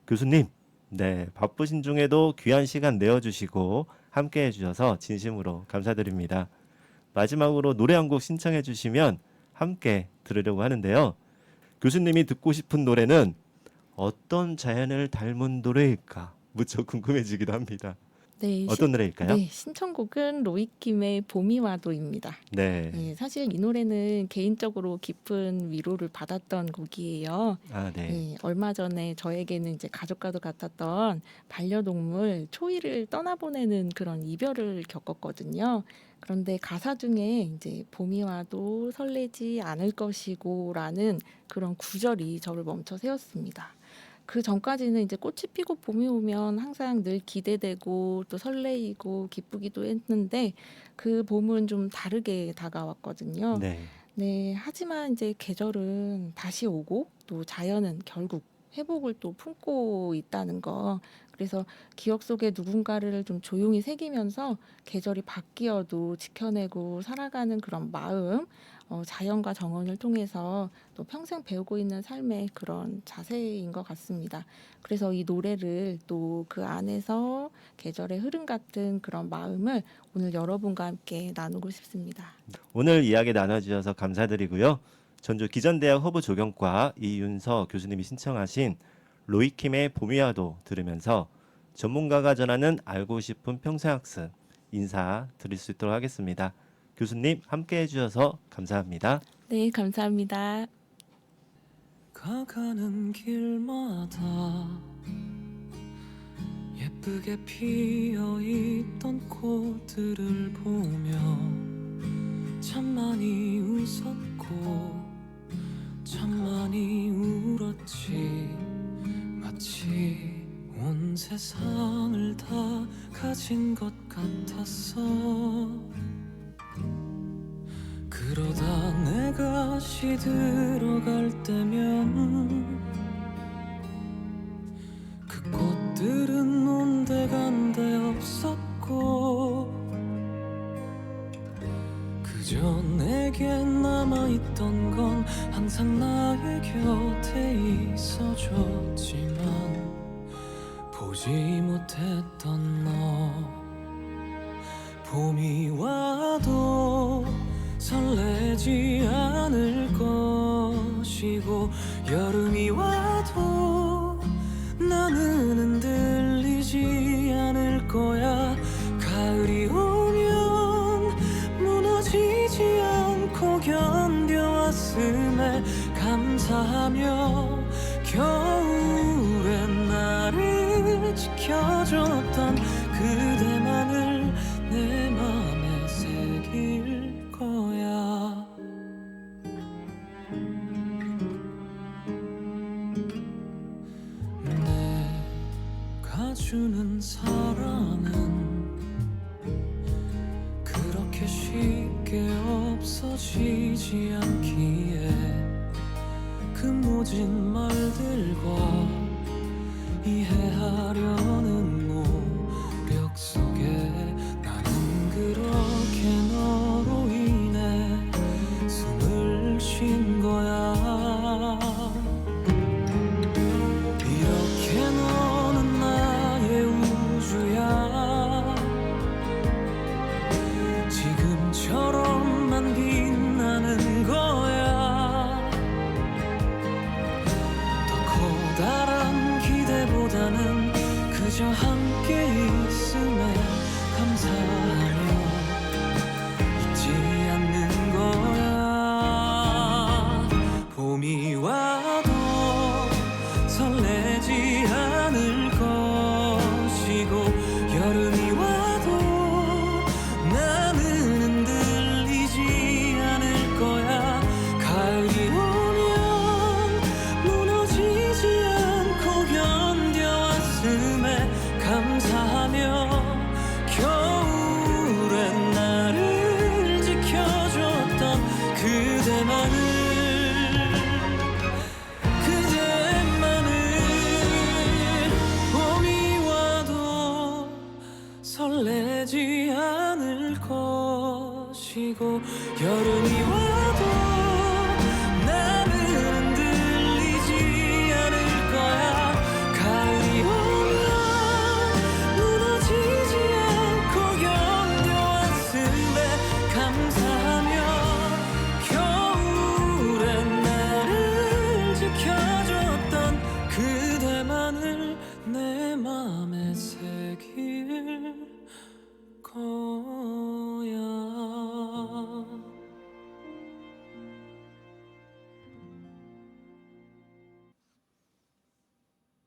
교수님, 네, 바쁘신 중에도 귀한 시간 내어주시고 함께 해주셔서 진심으로 감사드립니다. 마지막으로 노래 한 곡 신청해 주시면 함께 들으려고 하는데요. 교수님이 듣고 싶은 노래는 어떤 자연을 닮은 노래일까? 무척 궁금해지기도 합니다. 네, 어떤 노래일까요? 신청곡은 로이킴의 봄이 와도입니다. 네. 네, 사실 이 노래는 개인적으로 깊은 위로를 받았던 곡이에요. 아, 네. 네, 얼마 전에 저에게는 이제 가족과도 같았던 반려동물 초이를 떠나보내는 그런 이별을 겪었거든요. 그런데 가사 중에 이제 봄이 와도 설레지 않을 것이고라는 그런 구절이 저를 멈춰 세웠습니다. 그 전까지는 이제 꽃이 피고 봄이 오면 항상 늘 기대되고 또 설레이고 기쁘기도 했는데 그 봄은 좀 다르게 다가왔거든요. 네. 네, 하지만 이제 계절은 다시 오고 또 자연은 결국 회복을 또 품고 있다는 거. 그래서 기억 속에 누군가를 좀 조용히 새기면서 계절이 바뀌어도 지켜내고 살아가는 그런 마음, 자연과 정원을 통해서 또 평생 배우고 있는 삶의 그런 자세인 것 같습니다. 그래서 이 노래를 또 그 안에서 계절의 흐름 같은 그런 마음을 오늘 여러분과 함께 나누고 싶습니다. 오늘 이야기 나눠주셔서 감사드리고요. 전주 기전대학 허브조경과 이윤서 교수님이 신청하신 로이킴의 봄이와도 들으면서 전문가가 전하는 알고 싶은 평생학습 인사 드릴 수 있도록 하겠습니다. 교수님 함께 해주셔서 감사합니다. 네, 감사합니다. 가가는 길마다 예쁘게 피어있던 꽃들을 보며 참 많이 웃었고 참 많이 울었지. 마치 온 세상을 다 가진 것 같았어. 그러다 내가 시들어갈 때면 그 꽃들은 온데간데 없었고 그저 내게 남아있던 건 항상 나의 곁에 있어줬지만 보지 못했던 너. 봄이 와도 설레지 않을 것이고 여름이 와도 나는 흔들리지 않을 거야. 가을이 오면 무너지지 않고 견뎌왔음에 감사하며 겨울엔 나를 지켜줬던 그대만을 내 맘에 새길 거야. 내가 주는 사랑은 그렇게 쉽게 없어지지 않기에 그 모진 말들과 이해하려는 노력 속에 나는 그렇게 너로 인해 숨을 쉰 거야. 이렇게 너는 나의 우주야. 지금처럼만 빛나는 거야. 더 커다란 기대보다는 그저 함께 있음에 감사하며 잊지 않는 거야. 봄이 와도 설레지 않을 것이고 여름이 와도 나는 흔들리지 않을 거야. 가을이 오면 무너지지 않고 견뎌왔음에 감사하며 겨울엔 나를 지켜줬던 그대만을 봄이 와도 설레지 않을 것이고 여름이 와도 나는 흔들리지 않을 거야. 가을이 오면 무너지지 않고 견뎌왔음에 감사하며 겨울엔 나를 지켜줬던 그대만을 내 맘에 새길 거야.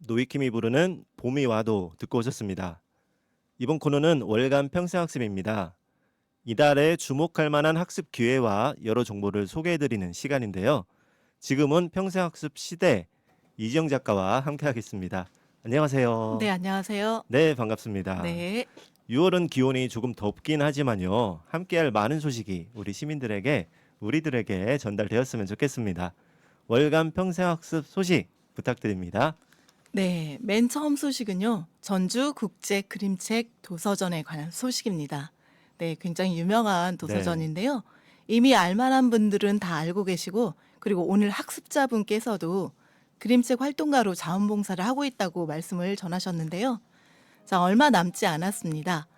노이킴이 부르는 봄이 와도 듣고 오셨습니다. 이번 코너는 월간 평생학습입니다. 이달에 주목할 만한 학습 기회와 여러 정보를 소개해드리는 시간인데요. 지금은 평생학습 시대 이지영 작가와 함께하겠습니다. 안녕하세요. 네, 안녕하세요. 네, 반갑습니다. 네. 6월은 기온이 조금 덥긴 하지만요. 함께할 많은 소식이 우리 시민들에게, 우리들에게 전달되었으면 좋겠습니다. 월간 평생학습 소식 부탁드립니다. 네, 맨 처음 소식은요. 전주 국제 그림책 도서전에 관한 소식입니다. 네, 굉장히 유명한 도서전인데요. 이미 알만한 분들은 다 알고 계시고, 그리고 오늘 학습자분께서도 그림책 활동가로 자원봉사를 하고 있다고 말씀을 전하셨는데요. 자, 얼마 남지 않았습니다.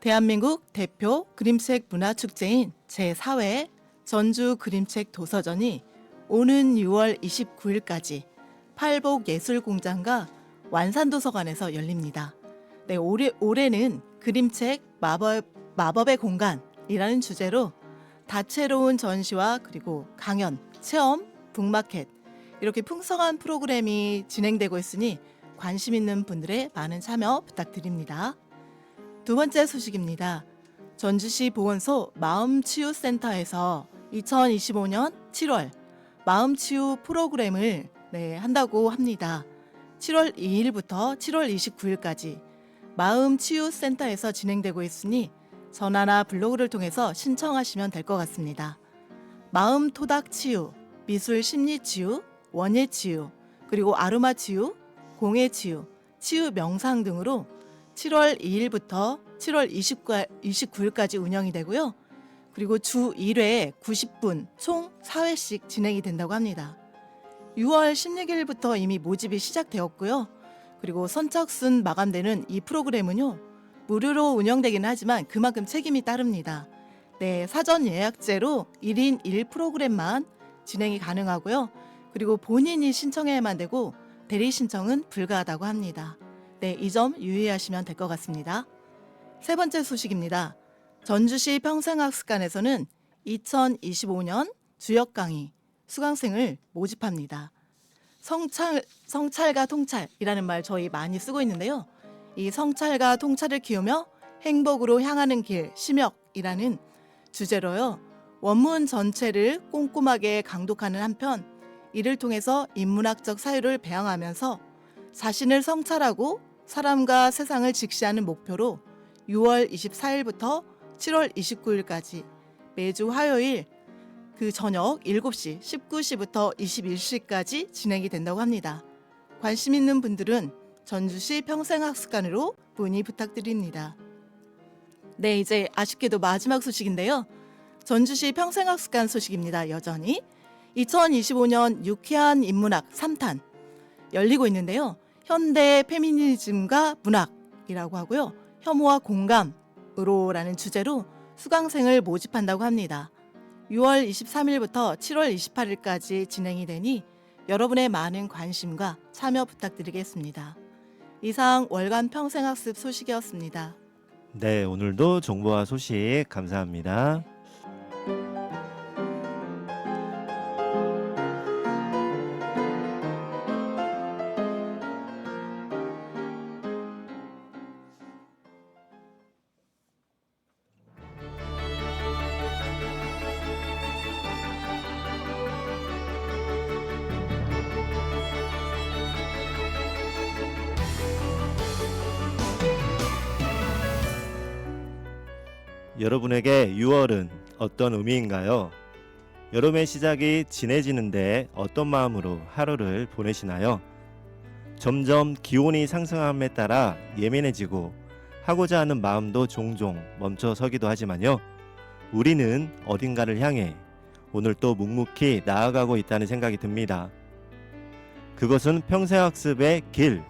대한민국 대표 그림책 문화축제인 제4회 전주 그림책 도서전이 오는 6월 29일까지 팔복예술공장과 완산도서관에서 열립니다. 네, 올해는 그림책 마법의 공간이라는 주제로 다채로운 전시와 그리고 강연, 체험, 북마켓 이렇게 풍성한 프로그램이 진행되고 있으니 관심 있는 분들의 많은 참여 부탁드립니다. 두 번째 소식입니다. 전주시 보건소 마음치유센터에서 2025년 7월 마음치유 프로그램을 한다고 합니다. 7월 2일부터 7월 29일까지 마음치유센터에서 진행되고 있으니 전화나 블로그를 통해서 신청하시면 될 것 같습니다. 마음 토닥 치유, 미술 심리 치유, 원예 치유, 그리고 아로마 치유, 공예 치유, 치유 명상 등으로 7월 2일부터 7월 29일까지 운영이 되고요. 그리고 주 1회 90분 총 4회씩 진행이 된다고 합니다. 6월 16일부터 이미 모집이 시작되었고요. 그리고 선착순 마감되는 이 프로그램은요. 무료로 운영되기는 하지만 그만큼 책임이 따릅니다. 네, 사전 예약제로 1인 1 프로그램만 진행이 가능하고요. 그리고 본인이 신청해야만 되고 대리 신청은 불가하다고 합니다. 네, 이 점 유의하시면 될 것 같습니다. 세 번째 소식입니다. 전주시 평생학습관에서는 2025년 주역 강의 수강생을 모집합니다. 성찰과 통찰이라는 말 저희 많이 쓰고 있는데요. 이 성찰과 통찰을 키우며 행복으로 향하는 길, 심역이라는 주제로요. 원문 전체를 꼼꼼하게 강독하는 한편 이를 통해서 인문학적 사유를 배양하면서 자신을 성찰하고 사람과 세상을 직시하는 목표로 6월 24일부터 7월 29일까지 매주 화요일 그 저녁 7시, 19시부터 21시까지 진행이 된다고 합니다. 관심 있는 분들은 전주시 평생학습관으로 문의 부탁드립니다. 네, 이제 아쉽게도 마지막 소식인데요. 전주시 평생학습관 소식입니다. 여전히 2025년 유쾌한 인문학 3탄 열리고 있는데요. 현대 페미니즘과 문학이라고 하고요. 혐오와 공감으로라는 주제로 수강생을 모집한다고 합니다. 6월 23일부터 7월 28일까지 진행이 되니 여러분의 많은 관심과 참여 부탁드리겠습니다. 이상 월간 평생학습 소식이었습니다. 네, 오늘도 정보와 소식 감사합니다. 여러분에게 6월은 어떤 의미인가요? 여름의 시작이 진해지는데 어떤 마음으로 하루를 보내시나요? 점점 기온이 상승함에 따라 예민해지고 하고자 하는 마음도 종종 멈춰서기도 하지만요. 우리는 어딘가를 향해 오늘 또 묵묵히 나아가고 있다는 생각이 듭니다. 그것은 평생학습의 길,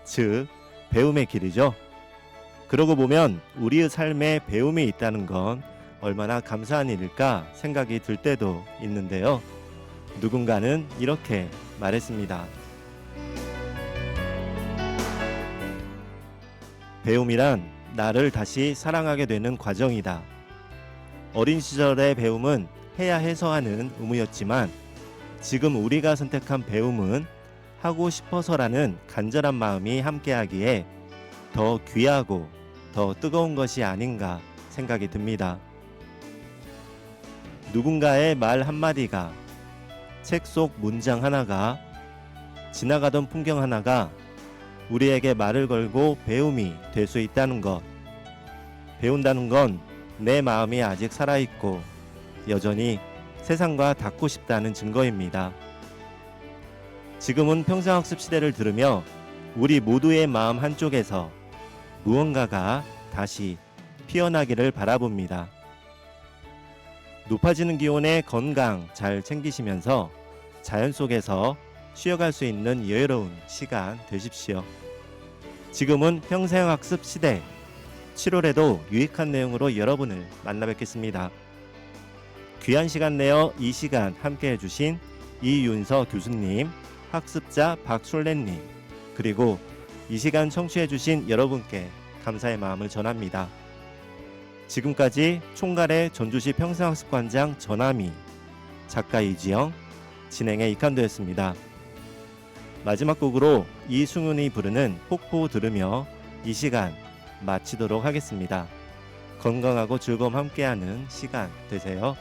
즉 배움의 길이죠. 그러고 보면 우리의 삶에 배움이 있다는 건 얼마나 감사한 일일까 생각이 들 때도 있는데요. 누군가는 이렇게 말했습니다. 배움이란 나를 다시 사랑하게 되는 과정이다. 어린 시절의 배움은 해야 해서 하는 의무였지만 지금 우리가 선택한 배움은 하고 싶어서라는 간절한 마음이 함께하기에 더 귀하고 더 뜨거운 것이 아닌가 생각이 듭니다. 누군가의 말 한마디가, 책 속 문장 하나가, 지나가던 풍경 하나가 우리에게 말을 걸고 배움이 될 수 있다는 것. 배운다는 건 내 마음이 아직 살아있고 여전히 세상과 닿고 싶다는 증거입니다. 지금은 평생학습 시대를 들으며 우리 모두의 마음 한쪽에서 무언가가 다시 피어나기를 바라봅니다. 높아지는 기온에 건강 잘 챙기시면서 자연 속에서 쉬어갈 수 있는 여유로운 시간 되십시오. 지금은 평생학습 시대. 7월에도 유익한 내용으로 여러분을 만나 뵙겠습니다. 귀한 시간 내어 이 시간 함께 해주신 이윤서 교수님, 학습자 박술래님, 그리고 이 시간 청취해주신 여러분께 감사의 마음을 전합니다. 지금까지 총괄의 전주시 평생학습관장 전하미, 작가 이지영, 진행의 이칸도였습니다. 마지막 곡으로 이승훈이 부르는 폭포 들으며 이 시간 마치도록 하겠습니다. 건강하고 즐거움 함께하는 시간 되세요.